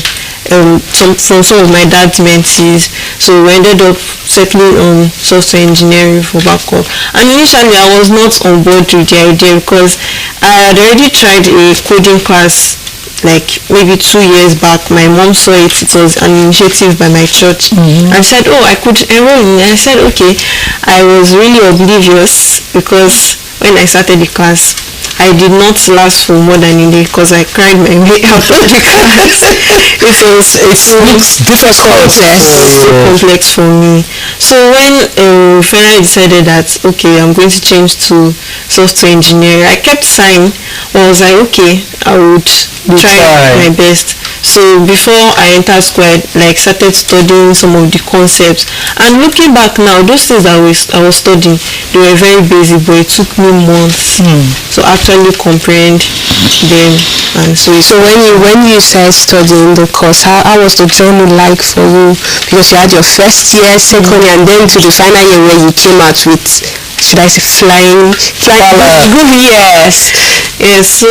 from some of my dad's mentees. So we ended up settling on software engineering for backup. And initially I was not on board with the idea because I had already tried a coding class like maybe 2 years back. My mom saw it. It was an initiative by my church, and said, I could enroll in it. I said, okay. I was really oblivious because when I started the class, I did not last for more than a day because I cried my way out of the class. It looks difficult. It's so complex for me. So when finally decided that, okay, I'm going to change to software engineering, I kept sighing. I was like, okay, I would try my best. So before I entered school, I started studying some of the concepts. And looking back now, those things that I was studying, they were very basic, but it took me months to actually comprehend them. And so when you started studying the course, how was the journey like for you? Because you had your first year, second year, and then to the final year where you came out with, should I say, flying yes. Yes, so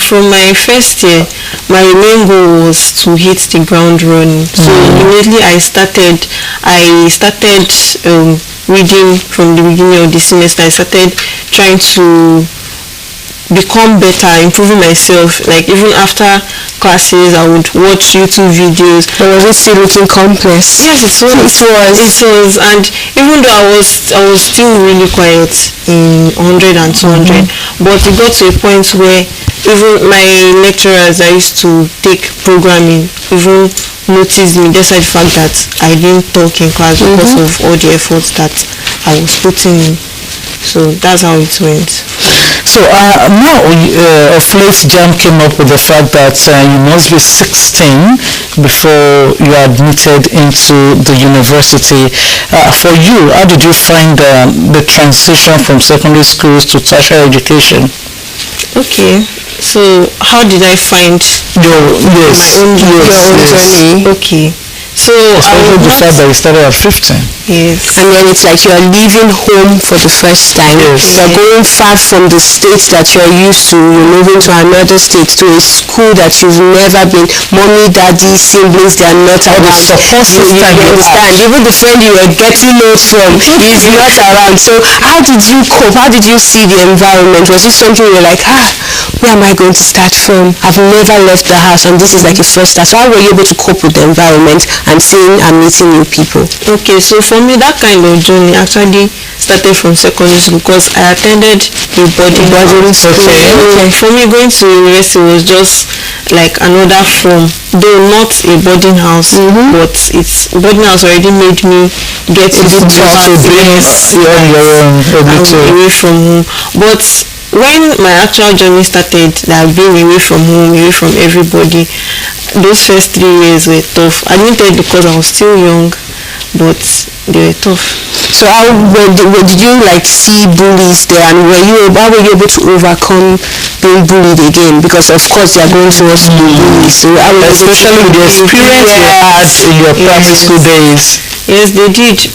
from my first year, my main goal was to hit the ground running. So immediately I started reading from the beginning of the semester. I started trying to become better, improving myself. Like even after classes, I would watch YouTube videos. But was it still looking complex? Yes, it was. And even though I was still really quiet in 100 and 200, but it got to a point where even my lecturers I used to take programming even noticed me, despite the fact that I didn't talk in class because of all the efforts that I was putting in. So that's how it went. So now of late JAM came up with the fact that you must be 16 before you are admitted into the university. For you, how did you find the transition from secondary schools to tertiary education? Okay, so how did I find my own journey? Okay. So especially the fact that you started at 15. Yes. And then it's like you are leaving home for the first time. Yes. You're going far from the state that you're used to. You're moving to another state, to a school that you've never been. Mommy, daddy, siblings, they are not around. You understand. Even the friend you were getting notes from is not around. So how did you cope? How did you see the environment? Was it something you were like, where am I going to start from? I've never left the house and this is like a fresh start. So how were you able to cope with the environment and seeing and meeting new people? Okay, so for me that kind of journey actually started from secondary school because I attended a boarding school. Okay. For me going to university was just like another form, though not a boarding house, but it's boarding house already made me get to the away from home. But when my actual journey started, like being away from home, away from everybody, those first 3 years were tough. I didn't tell it because I was still young, but they were tough. So how did you like see bullies there, and how were you able to overcome being bullied again? Because of course they are going to us bullies. So especially with the experience you had in your primary school days. Yes, they did.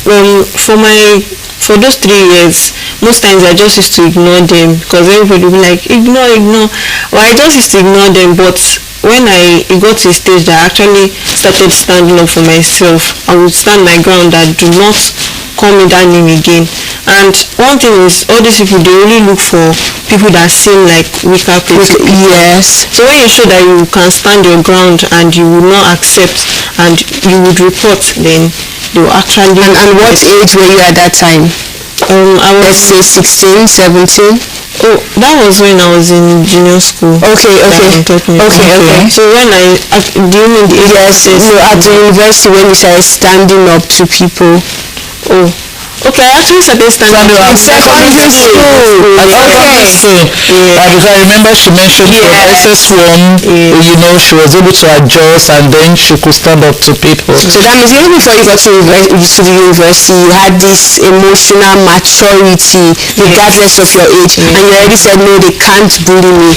For those 3 years, most times I just used to ignore them because everybody would be like, ignore. Well, I just used to ignore them, but when it got to a stage that I actually started standing up for myself, I would stand my ground that do not call me that name again. And one thing is, all these people, they only look for people that seem like weaker people. Yes. So when you show that you can stand your ground and you will not accept and you would report, then they will actually... And what age were you at that time? I was... Let's say 16, 17? Oh, that was when I was in junior school. Okay. So when do you mean the age? Yes, no, at the university when you started standing up to people. Oh, Okay, I actually started standing in secondary school. Okay. So, because I remember she mentioned from SS1, you know, she was able to adjust and then she could stand up to people. So that means even before you got to the university, you had this emotional maturity regardless of your age, and you already said, no, they can't bully me.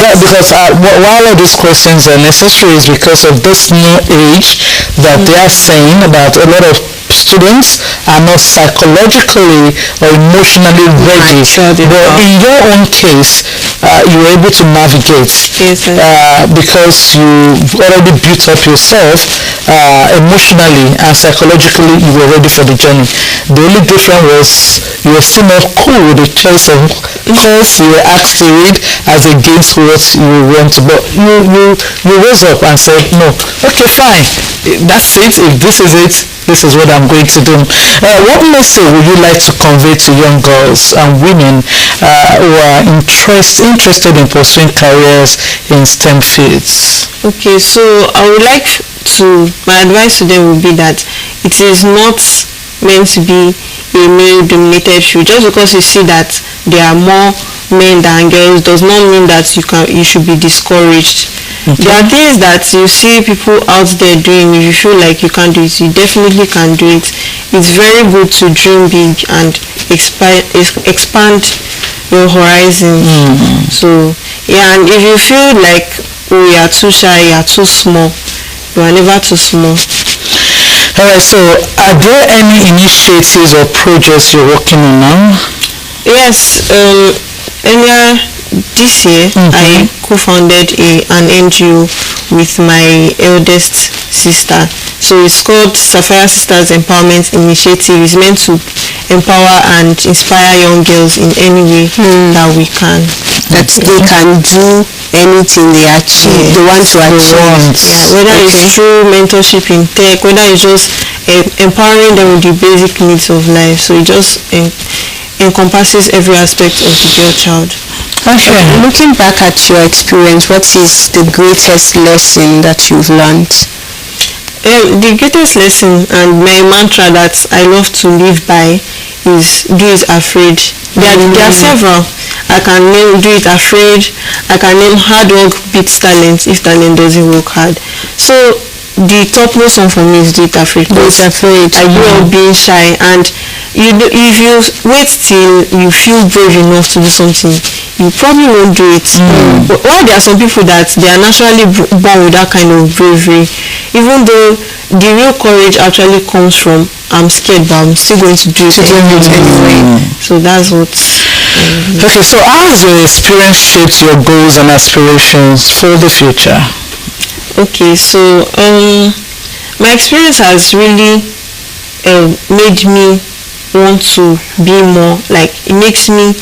That's because while all these questions are necessary is because of this new age that they are saying about a lot of students are not psychologically or emotionally ready. But in your own case, you were able to navigate because you've already built up yourself emotionally and psychologically. You were ready for the journey. The only difference was you were still not cool with the choice of course you were asked to read as against what you want to. But you rose up and said, no, okay, fine, that's it. If this is it, this is what I'm going to do. What message would you like to convey to young girls and women who are interested in pursuing careers in STEM fields? Okay, so I would like my advice to them would be that it is not meant to be a male-dominated field. Just because you see that there are more men than girls does not mean that you should be discouraged. Okay. There are things that you see people out there doing. If you feel like you can't do it, you definitely can do it. It's very good to dream big and expand your horizon. So yeah, and if you feel like you are too shy, you are too small, you are never too small. Alright, so are there any initiatives or projects you're working on now? Yes, earlier this year I co-founded an NGO with my eldest sister. So it's called Sapphire Sisters Empowerment Initiative. It's meant to empower and inspire young girls in any way that we can. That they can do anything they achieve, they want to achieve. Whether it's through mentorship in tech, whether it's just empowering them with the basic needs of life. So it just encompasses every aspect of the girl child. Okay. Looking back at your experience, what is the greatest lesson that you've learned? The greatest lesson and my mantra that I love to live by is do it afraid. There are several. I can name do it afraid. I can name hard work beats talent if talent doesn't work hard. So the topmost one for me is do it afraid. Do it afraid. I grew up being shy, and if you wait till you feel brave enough to do something, you probably won't do it. But while there are some people that they are naturally born with that kind of bravery, even though the real courage actually comes from I'm scared, but I'm still going to do it anyway. So that's what. Okay, so how has your experience shaped your goals and aspirations for the future? Okay, so my experience has really made me want to be more. Like it makes me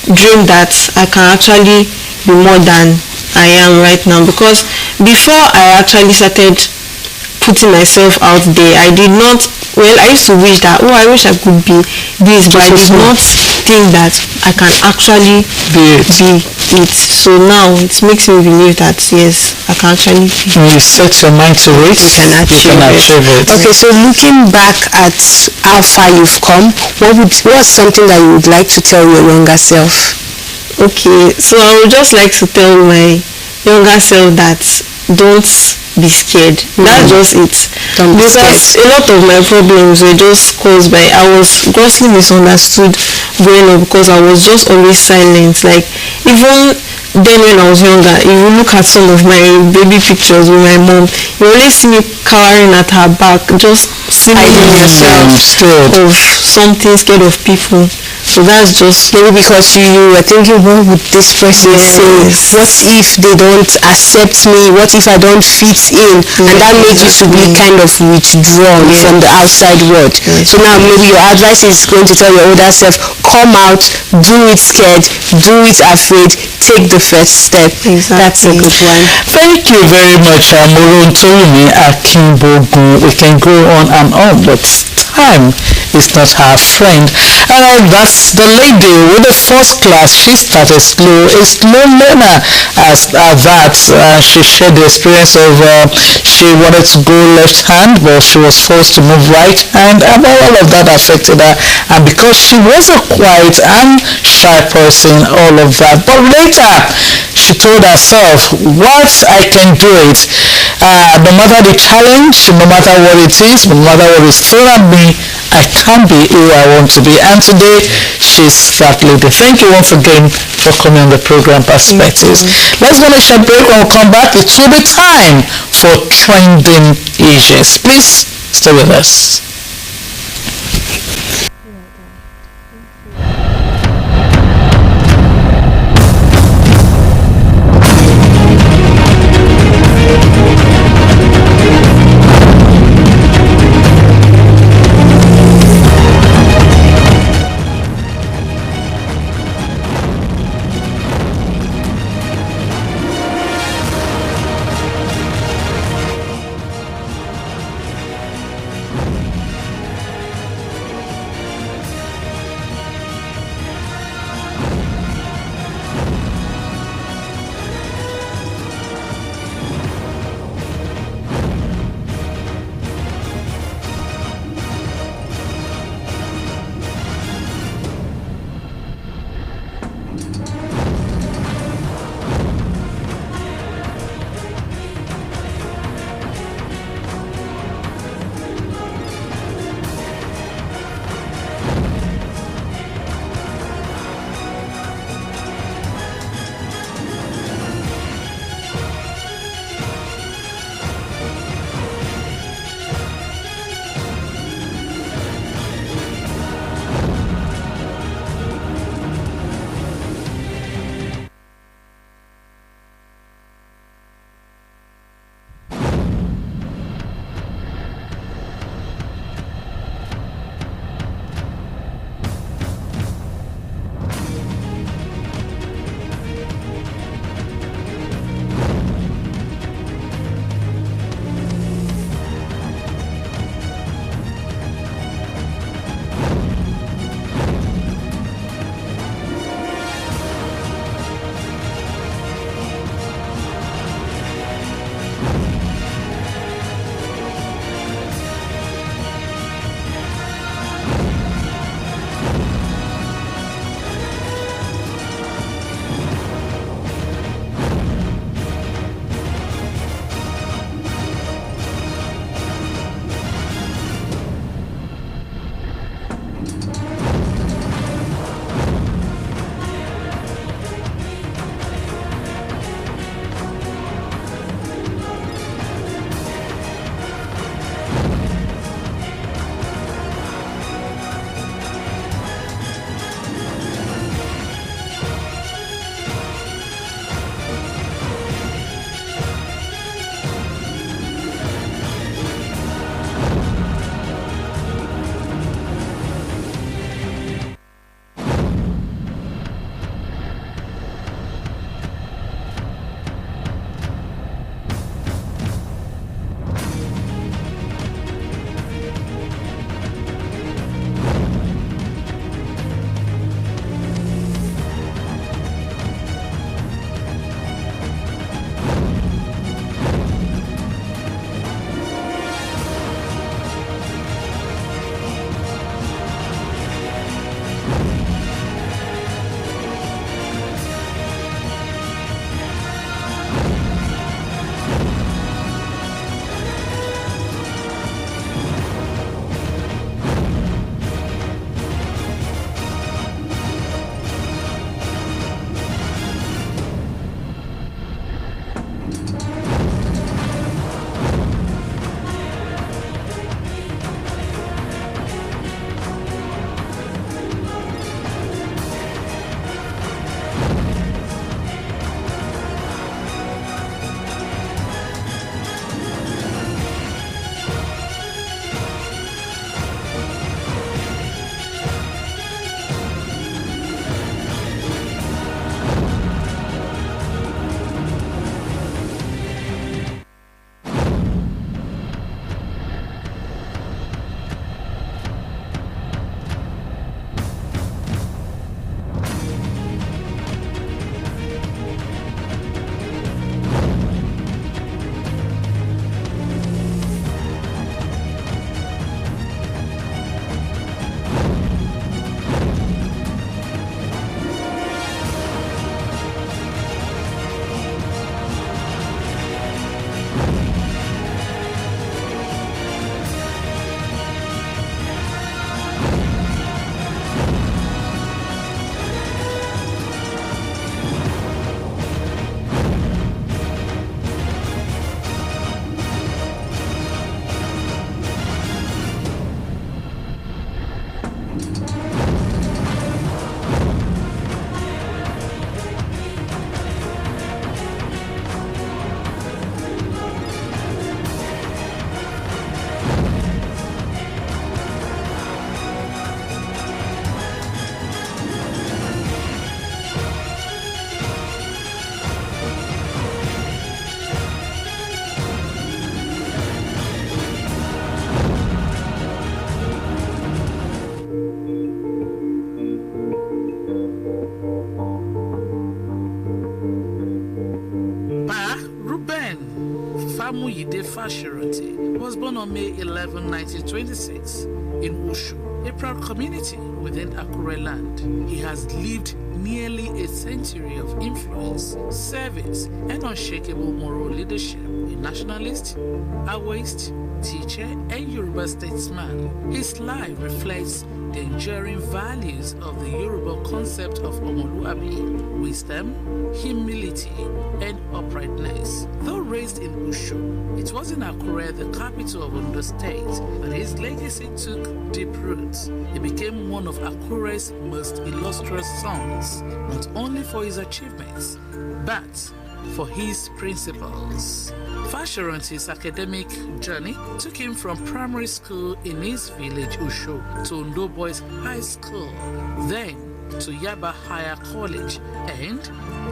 dream that I can actually be more than I am right now. Because before I actually started putting myself out there, I did not. Well, I used to wish that, I wish I could be this, but I did not think that I can actually be it. So now it makes me believe that yes, I can actually be. When you set your mind to it, you can achieve it. Okay, so looking back at how far you've come, what's something that you would like to tell your younger self? Okay, so I would just like to tell my younger self that don't be scared. That's just it. Because a lot of my problems were just caused by I was grossly misunderstood growing up because I was just always silent. Like even then when I was younger, if you look at some of my baby pictures with my mom, you always see me cowering at her back, just hiding yourself of something, scared of people. So that's just maybe because you were thinking, what would this person say? What if they don't accept me? What if I don't fit in? And that made you to be kind of withdrawn from the outside world. So now maybe your advice is going to tell your older self, come out, do it scared, do it afraid, take the first step. Exactly. That's a good one. Thank you very much, Morontomi Akimbogun. We can go on and on, but time is not her friend. That's the lady with the first class. She started slow, a slow learner as that. She shared the experience of she wanted to go left hand, but she was forced to move right hand, and all of that affected her. And because she was a quiet and shy person, all of that. But later, she told herself, "What I can do it. No matter the challenge, no matter what it is, no matter what is thrown at me, I can be who I want to be." And today, she's that lady. Thank you once again for coming on the program Perspectives. Let's go on a short break. When we come back, it will be time for trending issues. Please stay with us. Fashiranti was born on May 11, 1926 in Ushu, a proud community within Akure land. He has lived nearly a century of influence, service, and unshakable moral leadership. A nationalist, Awaist, teacher, and Yoruba statesman, his life reflects the enduring values of the Yoruba concept of Omoluabi, wisdom, humility, and uprightness. Though raised in Ushu, it was in Akure, the capital of Ondo State, that his legacy took deep roots. He became one of Akure's most illustrious sons, not only for his achievements, but for his principles. Fashiranti's academic journey took him from primary school in his village Ushu to Ondo Boys High School, then to Yaba Higher College and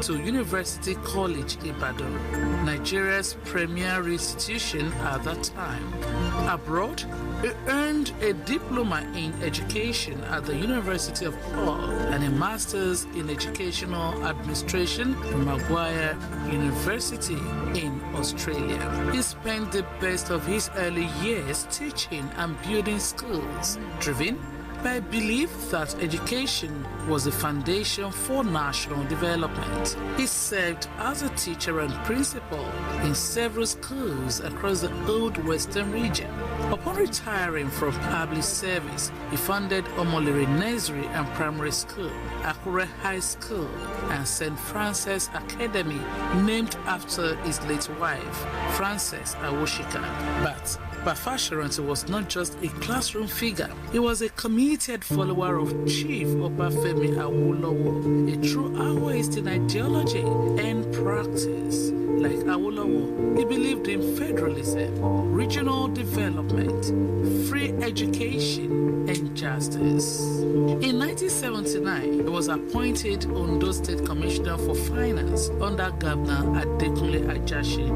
to University College Ibadan, Nigeria's premier institution at that time. Abroad, he earned a diploma in education at the University of Hull and a master's in educational administration from Maguire University in Australia. He spent the best of his early years teaching and building schools, driven by a belief that education was the foundation for national development. He served as a teacher and principal in several schools across the Old Western region. Upon retiring from public service, he founded Omolere Nursery and Primary School, Akure High School, and St. Francis Academy, named after his late wife, Frances Awoshika. But Fashiranti was not just a classroom figure. He was a committed follower of Chief Obafemi Awolowo, a true Awaist in ideology and practice. Like Awolowo, he believed in federalism, regional development, free education, and justice. In 1979, he was appointed Ondo State Commissioner for Finance under Governor Adekunle Ajashi,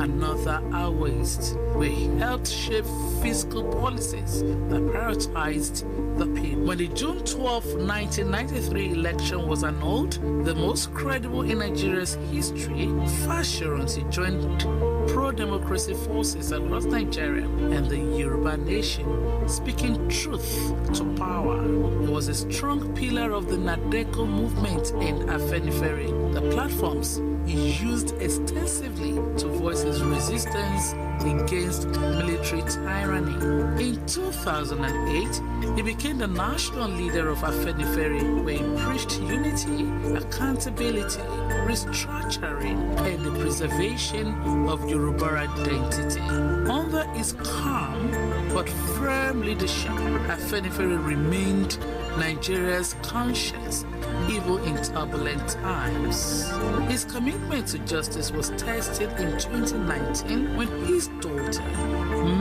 another Awaist, where he helped shape fiscal policies that prioritized the people. When the June 12, 1993 election was annulled, the most credible in Nigeria's history, Fashiranti joined pro-democracy forces across Nigeria and the Yoruba nation, speaking truth to power. He was a strong pillar of the Nadeko movement in Afenifere, the platforms he used extensively to voice his resistance against military tyranny. In 2008, he became the national leader of Afenifere, where he preached unity, accountability, restructuring, and the preservation of Yoruba identity. Under his calm but firm leadership, Afenifere remained Nigeria's conscience even in turbulent times. His commitment to justice was tested in 2019 when his daughter,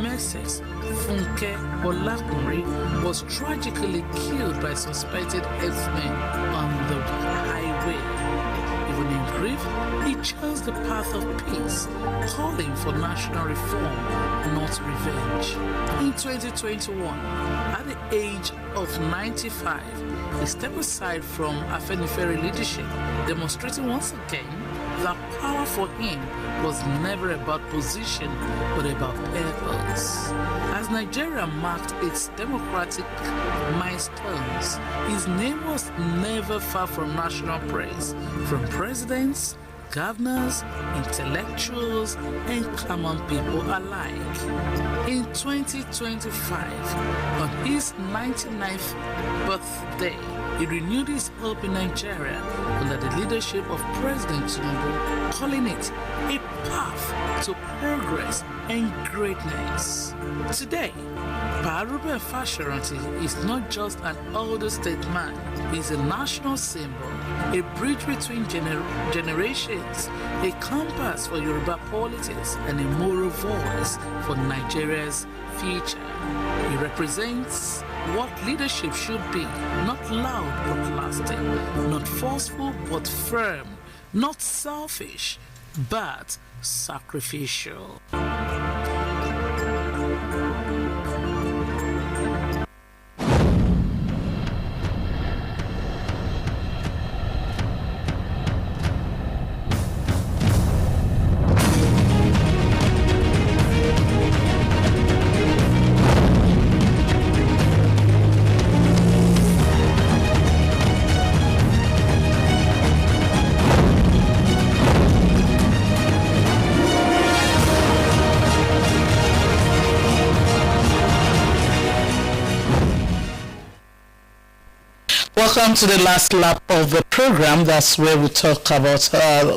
Mrs. Funke Olakunri, was tragically killed by suspected herdsmen on the highway. Even in grief, he chose the path of peace, calling for national reform, not revenge. In 2021, at the age of 95, he stepped aside from Afenifere leadership, demonstrating once again that power for him was never about position, but about purpose. As Nigeria marked its democratic milestones, his name was never far from national praise, from presidents, governors, intellectuals, and common people alike. In 2025, on his 99th birthday, he renewed his hope in Nigeria under the leadership of President Tinubu, calling it a path to progress and greatness. Today, Ruben Fashiranti is not just an older statesman, he's a national symbol, a bridge between generations, a compass for Yoruba politics, and a moral voice for Nigeria's future. He represents what leadership should be, not loud but lasting, not forceful but firm, not selfish but sacrificial. Welcome to the last lap of the program. That's where we talk about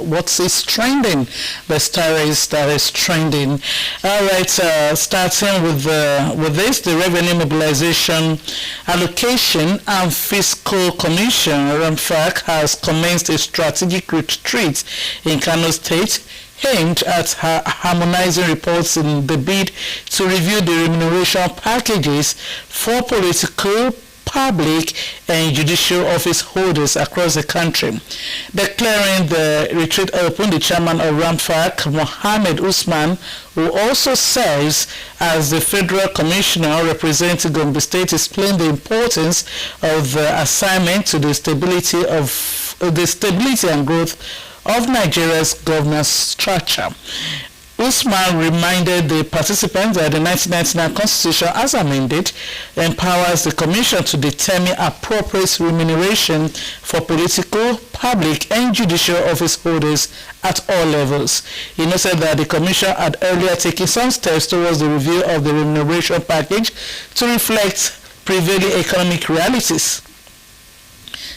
what is trending, the stories that is trending. All right, starting with this, the Revenue Mobilization Allocation and Fiscal Commission, REMFAC, has commenced a strategic retreat in Kano State aimed at harmonizing reports in the bid to review the remuneration packages for political, public and judicial office holders across the country. Declaring the retreat open, the chairman of REMFAC, Mohammed Usman, who also serves as the federal commissioner representing Gombe State, explained the importance of the assignment to the stability and growth of Nigeria's governance structure. Usman reminded the participants that the 1999 Constitution, as amended, empowers the Commission to determine appropriate remuneration for political, public, and judicial office holders at all levels. He noted that the Commission had earlier taken some steps towards the review of the remuneration package to reflect prevailing economic realities.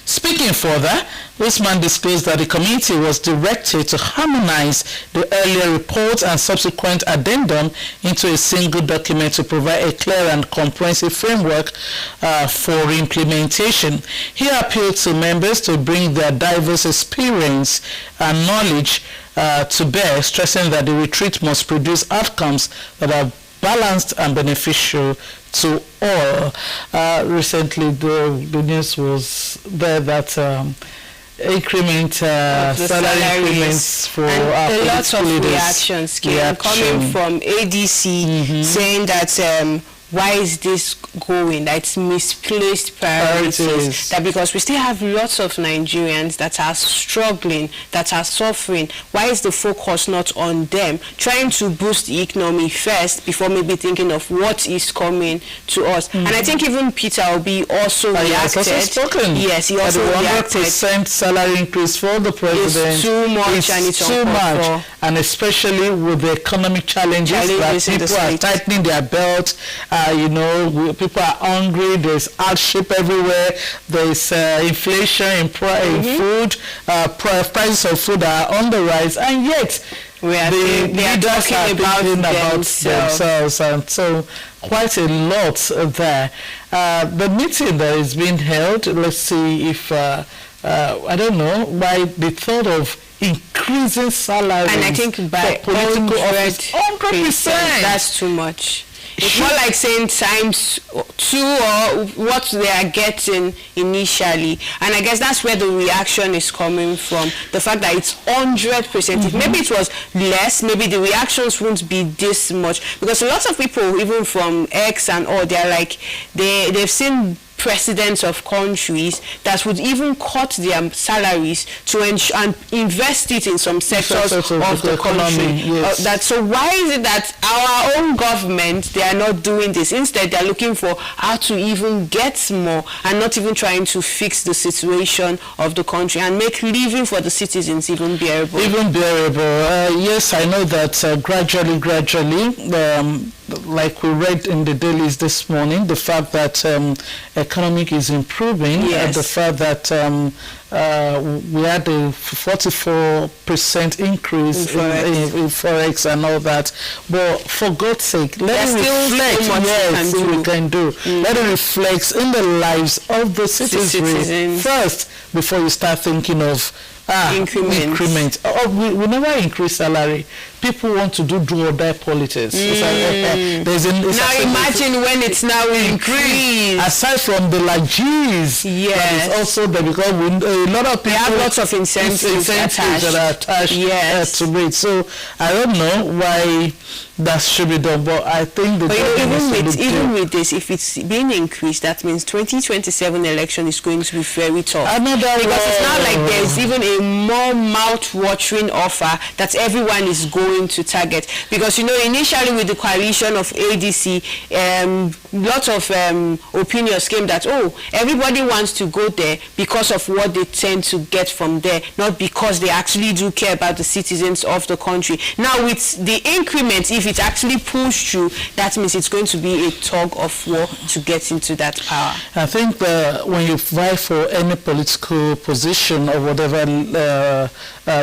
Speaking further, Usman disclosed that the committee was directed to harmonize the earlier report and subsequent addendum into a single document to provide a clear and comprehensive framework for implementation. He appealed to members to bring their diverse experience and knowledge to bear, stressing that the retreat must produce outcomes that are balanced and beneficial to all. Recently, the news was there that salary increments for and a lot of reactions coming from ADC saying that why is this going? That it's misplaced priorities. That because we still have lots of Nigerians that are struggling, that are suffering. Why is the focus not on them? Trying to boost the economy first before maybe thinking of what is coming to us. And I think even Peter Obi also reacted. Yes, he also reacted. 100% salary increase for the president is too much, and it's too much. And especially with the economic challenges that people are tightening their belt. People are hungry. There's hardship everywhere. There's inflation in food. Prices of food are on the rise, and yet they are talking about themselves, and so quite a lot there. The meeting that is being held. Let's see if I don't know why the thought of increasing salary, and I think by political office 100%. That's too much. It's more like saying times 2 or what they are getting initially. And I guess that's where the reaction is coming from. The fact that it's 100%. If maybe it was less, maybe the reactions won't be this much. Because a lot of people, even from X and all, they're like, they've seen presidents of countries that would even cut their salaries to and invest it in some sectors of the country. Yes. So why is it that our own government, they are not doing this? Instead, they're looking for how to even get more and not even trying to fix the situation of the country and make living for the citizens even bearable. Yes, I know that gradually, like we read in the dailies this morning, the fact that economic is improving, and the fact that we had a 44% increase in Forex and all that. But for God's sake, let it reflect. Yes, we can do. Let it reflect in the lives of the citizens first before you start thinking of increment. We never increase salary. People want to do or die politics. Now imagine when it's now increased. Aside from the G's, that is also there, because a lot of people have lots of incentives that are attached to it. So I don't know why that should be done, but I think even with this, if it's being increased, that means 2027 election is going to be very tough. Because it's not like there's even a more mouth-watering offer that everyone is going going to target? Because, initially with the coalition of ADC, lots of opinions came that, everybody wants to go there because of what they tend to get from there, not because they actually do care about the citizens of the country. Now, with the increment, if it actually pulls through, that means it's going to be a tug of war to get into that power. I think when you vie for any political position or whatever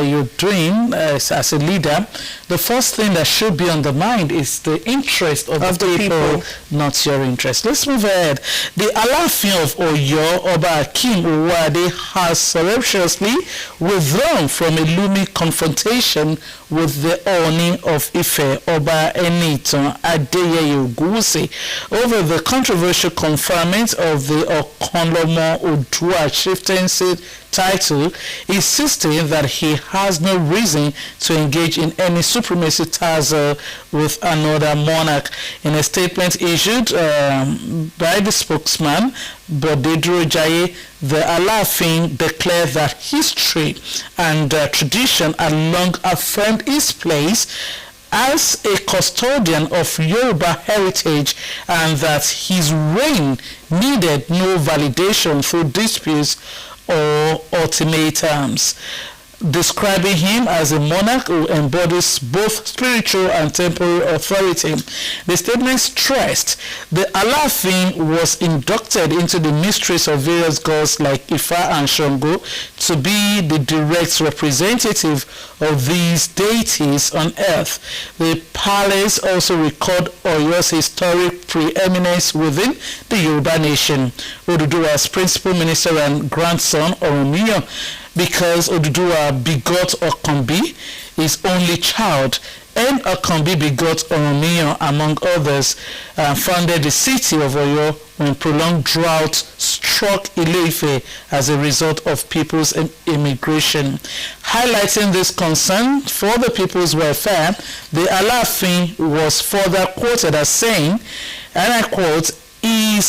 you're doing as a leader, the first thing that should be on the mind is the interest of the people, not your interest. Let's move ahead. The Alaafin of Oyo, Oba Akim Uwade, has surreptitiously withdrawn from a looming confrontation with the Ooni of Ife, Oba Enitan Adeyeye Ogunwusi, over the controversial conferment of the Okanlomo Oodua chieftaincy title, insisting that he has no reason to engage in any supremacy tussle with another monarch. In a statement issued by the spokesman, Bodedro Jaye, the Alaafin declared that history and tradition had long affirmed his place as a custodian of Yoruba heritage, and that his reign needed no validation through disputes or ultimatums, describing him as a monarch who embodies both spiritual and temporal authority. The statement stressed the Alaafin was inducted into the mysteries of various gods like Ifa and Shango to be the direct representative of these deities on earth. The palace also record Oyo's historic preeminence within the Yoruba nation. Oduduwa's principal minister and grandson, Oromiyan, because Oduduwa begot Okambi, his only child, and Okambi begot Oromiyan, among others, founded the city of Oyo when prolonged drought struck Ile-Ife as a result of people's immigration. Highlighting this concern for the people's welfare, the Alaafin was further quoted as saying, and I quote, he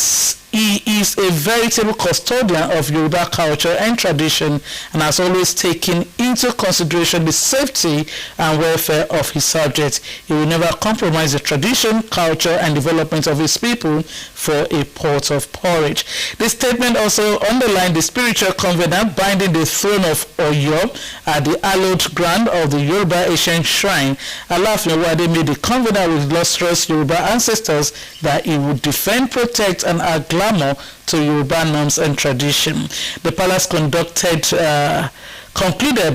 is a veritable custodian of Yoruba culture and tradition, and has always taken into consideration the safety and welfare of his subjects. He will never compromise the tradition, culture, and development of his people for a pot of porridge. This statement also underlined the spiritual covenant binding the throne of Oyo at the hallowed ground of the Yoruba ancient shrine. Alaafin Uwade made the covenant with illustrious Yoruba ancestors that he would defend, protect, and add glamour to Yoruba norms and tradition. The palace concluded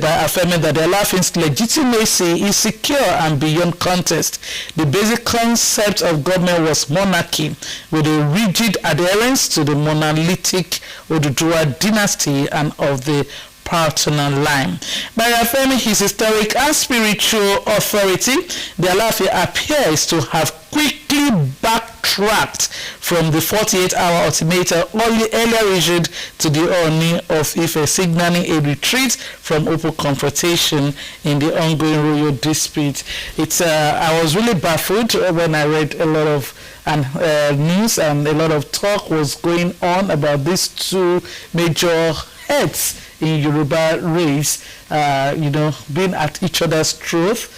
by affirming that the Alaafin's legitimacy is secure and beyond contest. The basic concept of government was monarchy, with a rigid adherence to the monolithic Oduduwa dynasty and of the paternal line. By affirming his historic and spiritual authority, the Alaafin appears to have quickly backtracked from the 48-hour ultimatum earlier issued to the Ooni of Ife, signaling a retreat from open confrontation in the ongoing royal dispute. I was really baffled when I read a lot of news, and a lot of talk was going on about these two major heads in Yoruba race, being at each other's throat,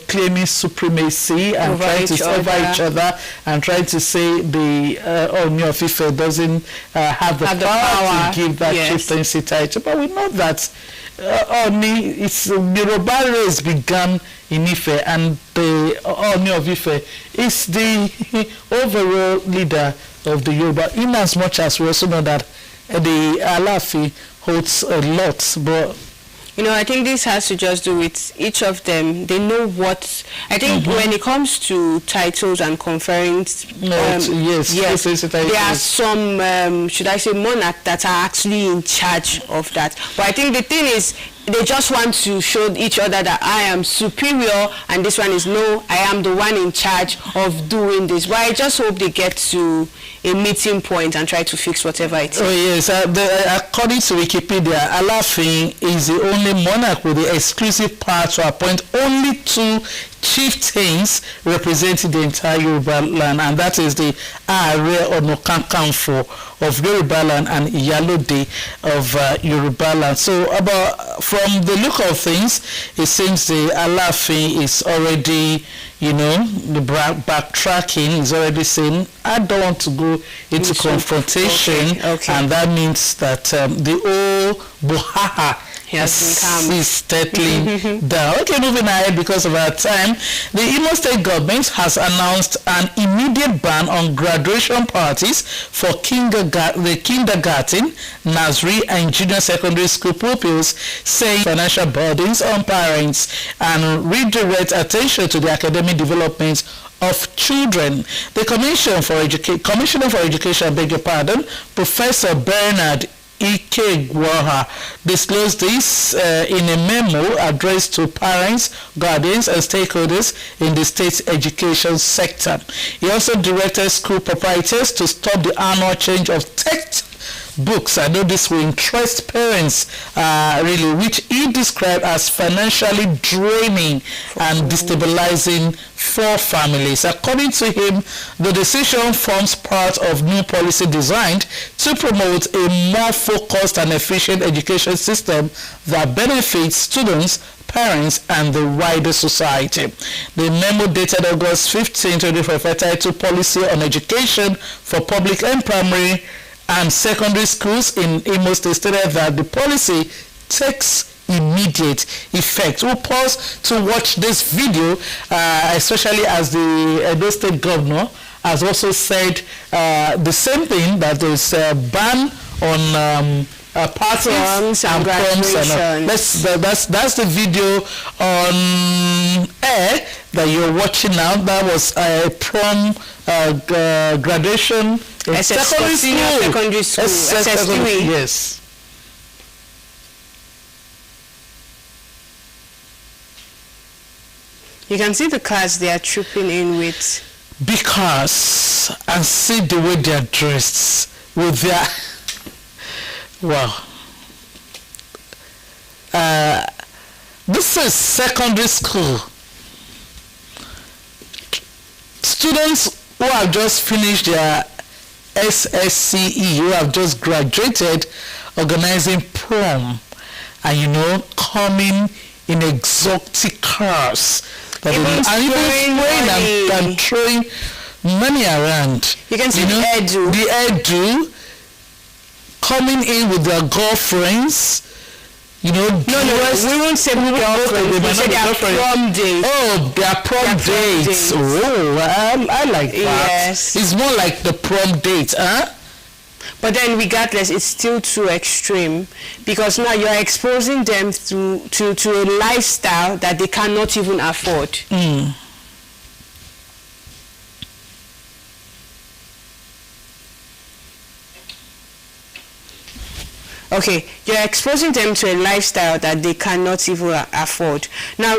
claiming supremacy and trying to over each other, and trying to say the Ooni of Ife doesn't have the power to give that chieftaincy title. But we know that Yoruba race began in Ife, and the Ooni of Ife is the overall leader of the Yoruba, in as much as we also know that the Alaafin holds a lot. But I think this has to just do with each of them. They know what. I think when it comes to titles and conferring, there are some, should I say, monarchs that are actually in charge of that. But I think the thing is, they just want to show each other that I am superior, and this one is no, I am the one in charge of doing this. But I just hope they get to a meeting point and try to fix whatever it is. Oh yes, according to Wikipedia, Alaafin is the only monarch with the exclusive power to appoint only two chieftains representing the entire Yoruba land, and that is the Ààrẹ Ọ̀nà Kakanfò of Yoruba land and Iyalode of Yoruba land. So from the look of things, it seems the Aláàfin is already, the backtracking is already saying, I don't want to go into confrontation, okay. And that means that the old Buhaha is steadily down. Okay, moving ahead because of our time. The Imo State government has announced an immediate ban on graduation parties for the kindergarten, nursery and junior secondary school pupils, saying financial burdens on parents and redirect attention to the academic development of children. The Commissioner for Education, beg your pardon, Professor Bernard Ikegwaha disclosed this in a memo addressed to parents, guardians and stakeholders in the state's education sector. He also directed school proprietors to stop the annual change of textbooks. I know this will interest parents really, which he described as financially draining and destabilizing for families. According to him, the decision forms part of new policy designed to promote a more focused and efficient education system that benefits students, parents and the wider society. The memo dated August 15, 2025, titled Policy on Education for Public and Primary and Secondary Schools in Imo State, stated that the policy takes immediate effect. We'll pause to watch this video, especially as the Edo State Governor has also said the same thing, that there's a ban on parties and proms. That's the video on air that you're watching now. That was a prom graduation in secondary school. SS3. Yes. You can see the cars they are trooping in with. Because, and see the way they are dressed with their, wow. This is secondary school. Students who have just finished their SSCE, who have just graduated, organizing prom, and coming in exotic cars. And throwing money around. You can see the hairdo coming in with their girlfriends. No, we won't say girlfriends. We say their prom dates. Oh, their prom dates. Oh, I like that. Yes. It's more like the prom date, huh? But then regardless, it's still too extreme, because now you're exposing them to a lifestyle that they cannot even afford. Okay, you're exposing them to a lifestyle that they cannot even afford. Now,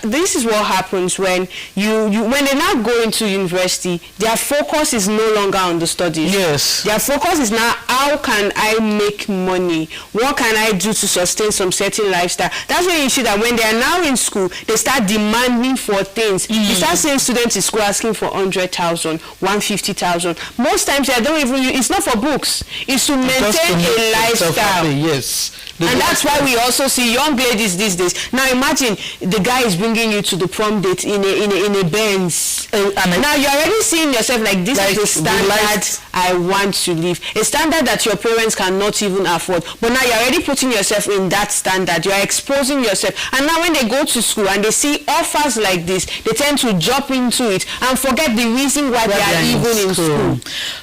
this is what happens when when they now go into university, their focus is no longer on the studies. Yes. Their focus is now, how can I make money? What can I do to sustain some certain lifestyle? That's when you see that when they are now in school, they start demanding for things. You start seeing students in school asking for 100,000, 150,000. Most times they don't even. It's not for books. It's to maintain a lifestyle. Yes. And that's why we also see young ladies these days. Now imagine the guy is bringing you to the prom date in a Benz. Now you're already seeing yourself like, this is the standard I want to live. A standard that your parents cannot even afford. But now you're already putting yourself in that standard. You're exposing yourself. And now when they go to school and they see offers like this, they tend to jump into it and forget the reason why they are even in school.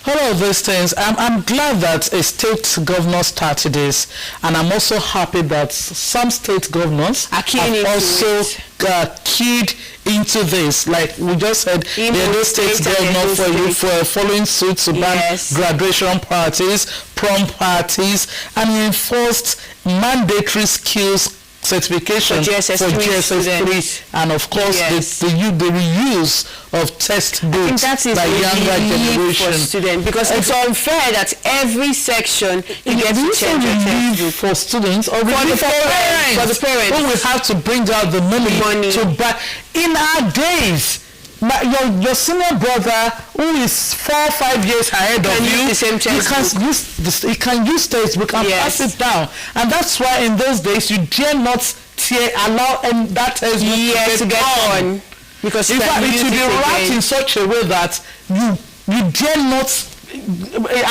All of those things. I'm glad that a state governor started this, and I'm also happy that some state governors have also keyed into this. Like we just said, the Edo State governor for following suit to ban graduation parties, prom parties, and he enforced mandatory skills certification For GSS3 and of course Yes. the reuse of textbooks that is by a younger relief for generation. students, because it's unfair that every section you get to change your textbook. For students or For the parents. For the parents. who will have to bring out the money to buy. In our days, your senior brother who is 4 or 5 years ahead of you, use the same he can use textbook and pass it down, and that's why in those days you dare not allow that textbook to get on, because in fact it should be wrapped in such a way that you dare not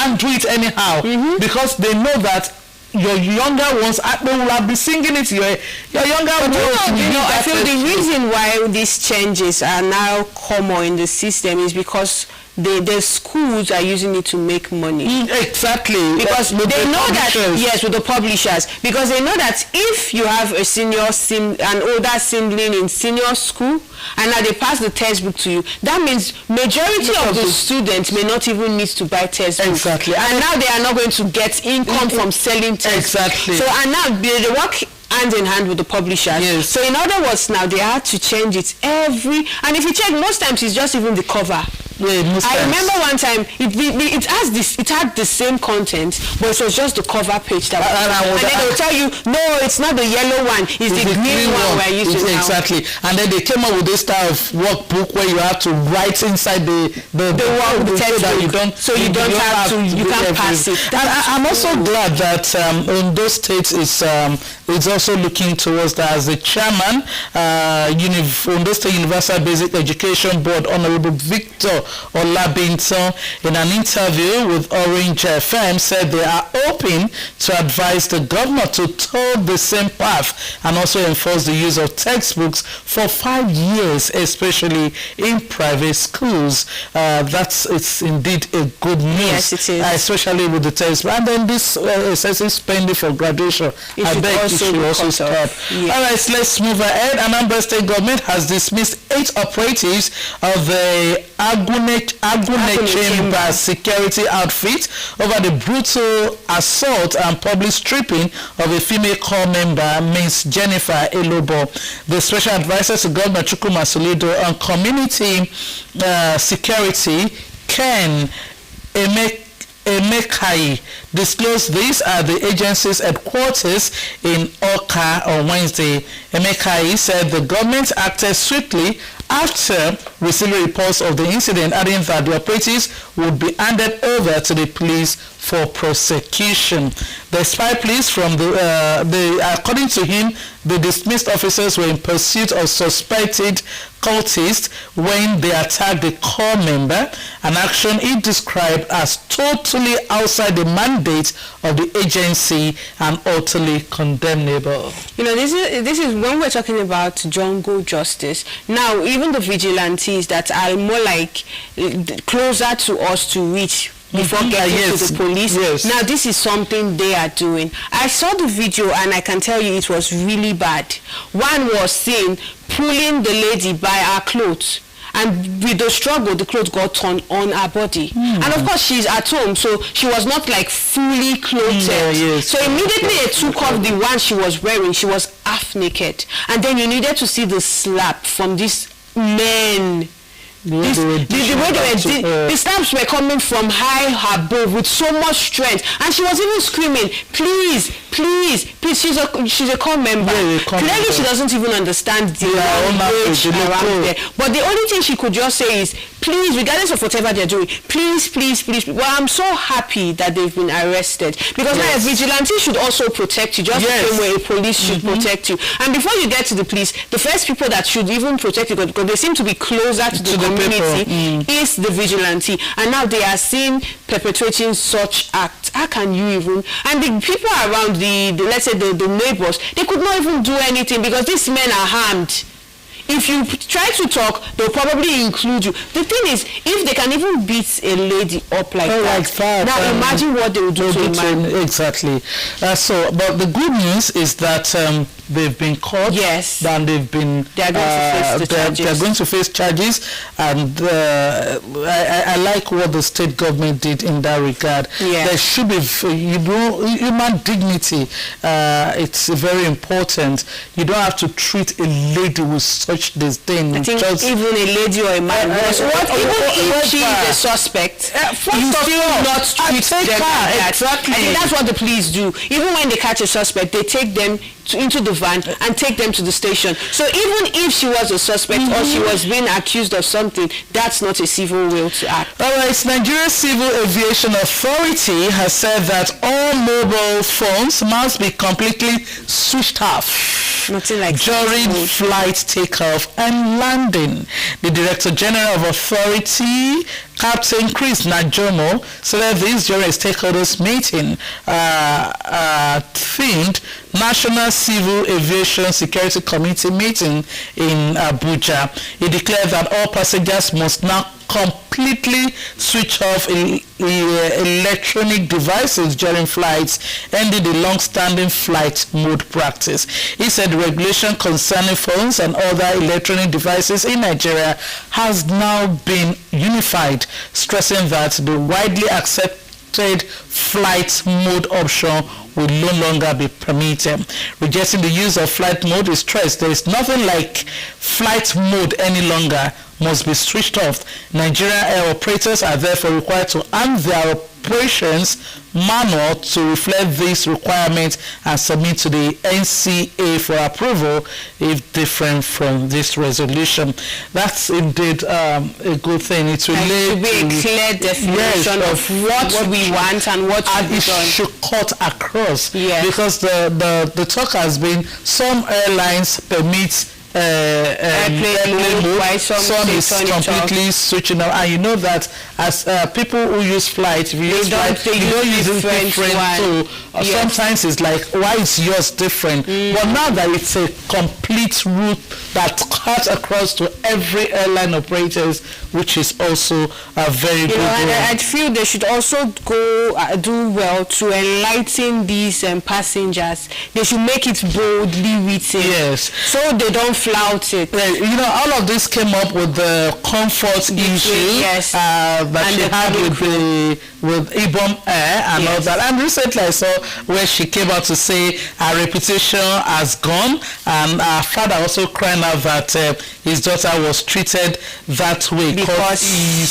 undo it anyhow, because they know that your younger ones, they will have been singing it. Your younger ones. I feel the reason why these changes are now common in the system is because the schools are using it to make money. Exactly. Because they know that, yes, with the publishers, because they know that if you have an older sibling in senior school and now they pass the textbook to you, that means majority of the students may not even need to buy textbooks. Exactly. And now they are not going to get income from selling textbooks. Exactly. So and now they work hand in hand with the publishers. Yes. So in other words, now they had to change it and if you check, most times it's just even the cover. Yeah, I remember one time it had the same content, but it was just the cover page that and then they will tell you, no, it's not the yellow one, it's the green one we're using now. Exactly. And then they came up with this style of workbook where you have to write inside the textbook, so you don't have to, you can't pass it. And I'm also glad that Ondo State is also looking towards that. As the chairman, Ondo State Universal Basic Education Board, Honorable Victor Olabinton, in an interview with Orange FM, said they are open to advise the governor to toe the same path and also enforce the use of textbooks for 5 years, especially in private schools. It's indeed a good news. Yes, it is. Especially with the textbook. And then this excessive spending for graduation, I bet it should also stop. Yes. All right, let's move ahead. Anambra State government has dismissed 8 operatives of the Agune Chamber security outfit over the brutal assault and public stripping of a female corps member, Ms. Jennifer Elobo. The special advisor to Governor Chukwuma Soludo on community security, Ken Emekai, disclosed this at the agency's headquarters in Oka on Wednesday. Emekai said the government acted swiftly after receiving reports of the incident, adding that the operatives would be handed over to the police for prosecution. Despite police according to him, the dismissed officers were in pursuit of suspected cultists when they attacked the corps member, an action he described as totally outside the mandate of the agency and utterly condemnable. This is when we're talking about jungle justice. Now, even the vigilantes that are more like closer to us to reach before getting to the police. Yes. Now this is something they are doing. I saw the video and I can tell you it was really bad. One was seen pulling the lady by her clothes, and with the struggle the clothes got torn on her body. And of course she's at home, so she was not like fully clothed. So immediately they took off the one she was wearing. She was half naked, and then you needed to see the slap from these men. The slaps were coming from high above with so much strength, and she was even screaming, please, please, please. She's a corps member. Clearly she doesn't even understand the language around there. But the only thing she could just say is, please, regardless of whatever they're doing, please, please, please. Well, I'm so happy that they've been arrested, because now a vigilante should also protect you, just the same way a police should protect you. And before you get to the police, the first people that should even protect you, because they seem to be closer to the community, is the vigilante. And now they are seen perpetrating such acts. How can you even? And the people around let's say the neighbors, they could not even do anything because these men are armed. If you try to talk, they'll probably include you. The thing is, if they can even beat a lady up like that, now imagine what they will do to a man. Exactly. But the good news is that they've been caught. Yes. And they've been. They are going to face the charges. They're going to face charges, and I like what the state government did in that regard. Yeah. There should be, human dignity. It's very important. You don't have to treat a lady with such disdain. I think even a lady or a man. Even if she is a suspect, you still not treat them like that. Exactly. I think that's what the police do. Even when they catch a suspect, they take them into the van and take them to the station. So even if she was a suspect or she was being accused of something, that's not a civil will to act. All right, Nigeria Civil Aviation Authority has said that all mobile phones must be completely switched off. Nothing like during flight takeoff and landing. The Director General of Authority, Captain Chris Najomo, said this during a stakeholders meeting themed National Civil Aviation Security Committee meeting in Abuja. He declared that all passengers must now completely switch off electronic devices during flights, ending the long-standing flight mode practice. He said the regulation concerning phones and other electronic devices in Nigeria has now been unified, stressing that the widely accepted flight mode option will no longer be permitted. Rejecting the use of flight mode, is stressed there is nothing like flight mode any longer, must be switched off. Nigerian air operators are therefore required to amend their operations manual to reflect these requirements and submit to the NCA for approval if different from this resolution. That's indeed a good thing. It will be a clear definition of what we want and what it should cut across. Yes. Because the talk has been some airlines permit airplane mode, some is completely switching out, and you know that as people who use flight, if you use flight, you don't use it different too. Sometimes it's like, why is yours different? But now that it's a complete route that cuts across to every airline operators, which is also a very good and I feel they should also go do well to enlighten these passengers. They should make it boldly written. Yes. So they don't flout it. You know, all of this came up with the comfort issue that she had with Ibom Air and all that. And recently I saw where she came out to say her reputation has gone, and her father also crying out that his daughter was treated that way because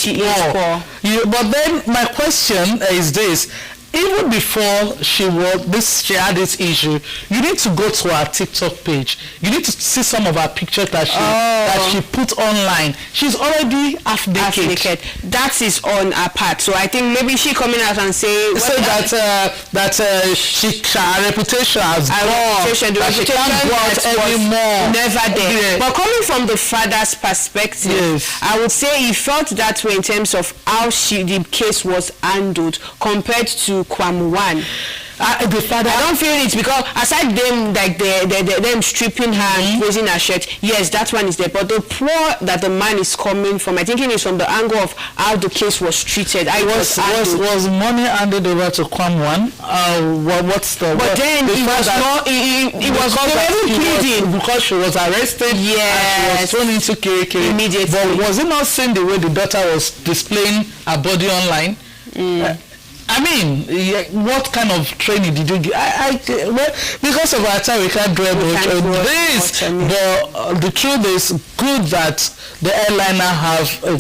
she is poor. But then my question is this: even before she had this issue, you need to go to her TikTok page. You need to see some of her pictures that she put online. She's already half naked. That is on her part. So I think maybe she coming out and say that her reputation has gone. That she can't go out anymore. Never there. But coming from the father's perspective, I would say he felt that way in terms of how the case was handled compared to Kwam 1. The father, I don't feel it, because aside them like them stripping her and raising her shirt, yes, that one is there. But the poor that the man is coming from, I think it is from the angle of how the case was treated. Was money handed over to Kwam 1? What's the? But then it was not. It was pleading because she was arrested. Yes, and she was thrown into Kirikiri immediately. But was it not seen the way the daughter was displaying her body online? I mean, what kind of training did you get? Because of our time, we can't do this. But the truth is good that the airliner have a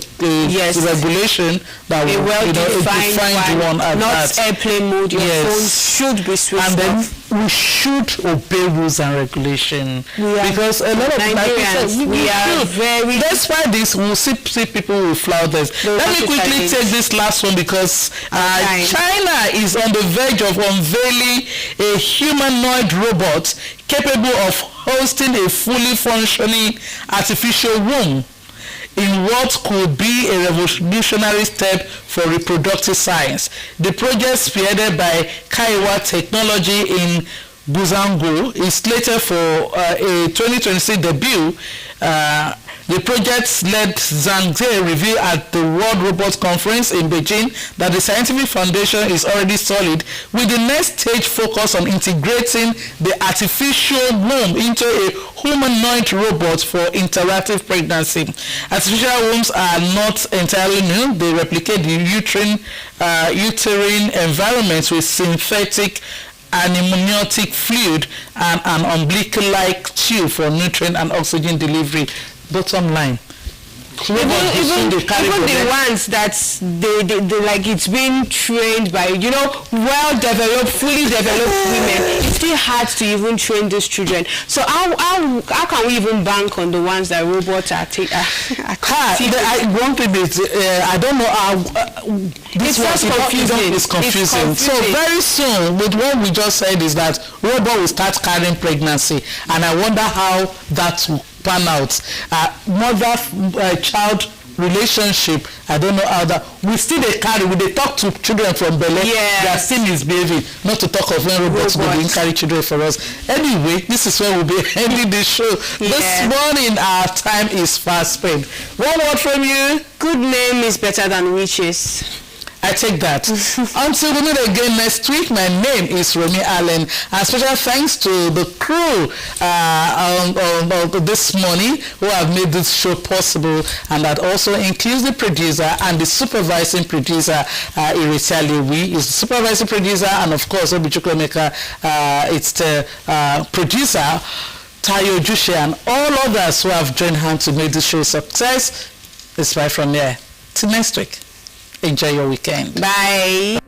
regulation that will defined one at not that. Airplane mode. Your phone should be switched and then off. We should obey rules and regulation, because a lot of Nigerians, we are very. That's why we'll see people will flout this. Let me quickly take this last one, because China is on the verge of unveiling a humanoid robot capable of hosting a fully functioning artificial womb in what could be a revolutionary step for reproductive science. The project, spearheaded by Kaiwa Technology in Guzangu, is slated for a 2026 debut. The project-led Zhang Zhe revealed at the World Robot Conference in Beijing that the scientific foundation is already solid, with the next stage focus on integrating the artificial womb into a humanoid robot for interactive pregnancy. Artificial wombs are not entirely new. They replicate the uterine environment with synthetic amniotic fluid and an umbilical-like tube for nutrient and oxygen delivery. Bottom line, even the ones that they like, it's been trained by, you know, well-developed, fully developed women. It's still hard to even train these children. So how can we even bank on the ones that robots are taking? One thing is, I don't know how this it's confusing. It's confusing. So very soon, with what we just said, is that robot will start carrying pregnancy, and I wonder how that will pan out. Mother-child relationship, I don't know how that. We still they carry, we they talk to children from Bele. They are still misbehaving. Not to talk of when robots will carry children for us. Anyway, this is where we'll be ending the show. This morning our time is fast spent. One word from you. Good name is better than riches. I take that. Until we meet again next week, my name is Romy Allen. And special thanks to the crew this morning who have made this show possible, and that also includes the producer and the supervising producer, Iritali. We is the supervising producer, and of course, Obi Chukwemeka, it's the producer, Tayo Jushe, and all others who have joined hands to make this show a success. It's bye from here. Till next week. Enjoy your weekend. Bye.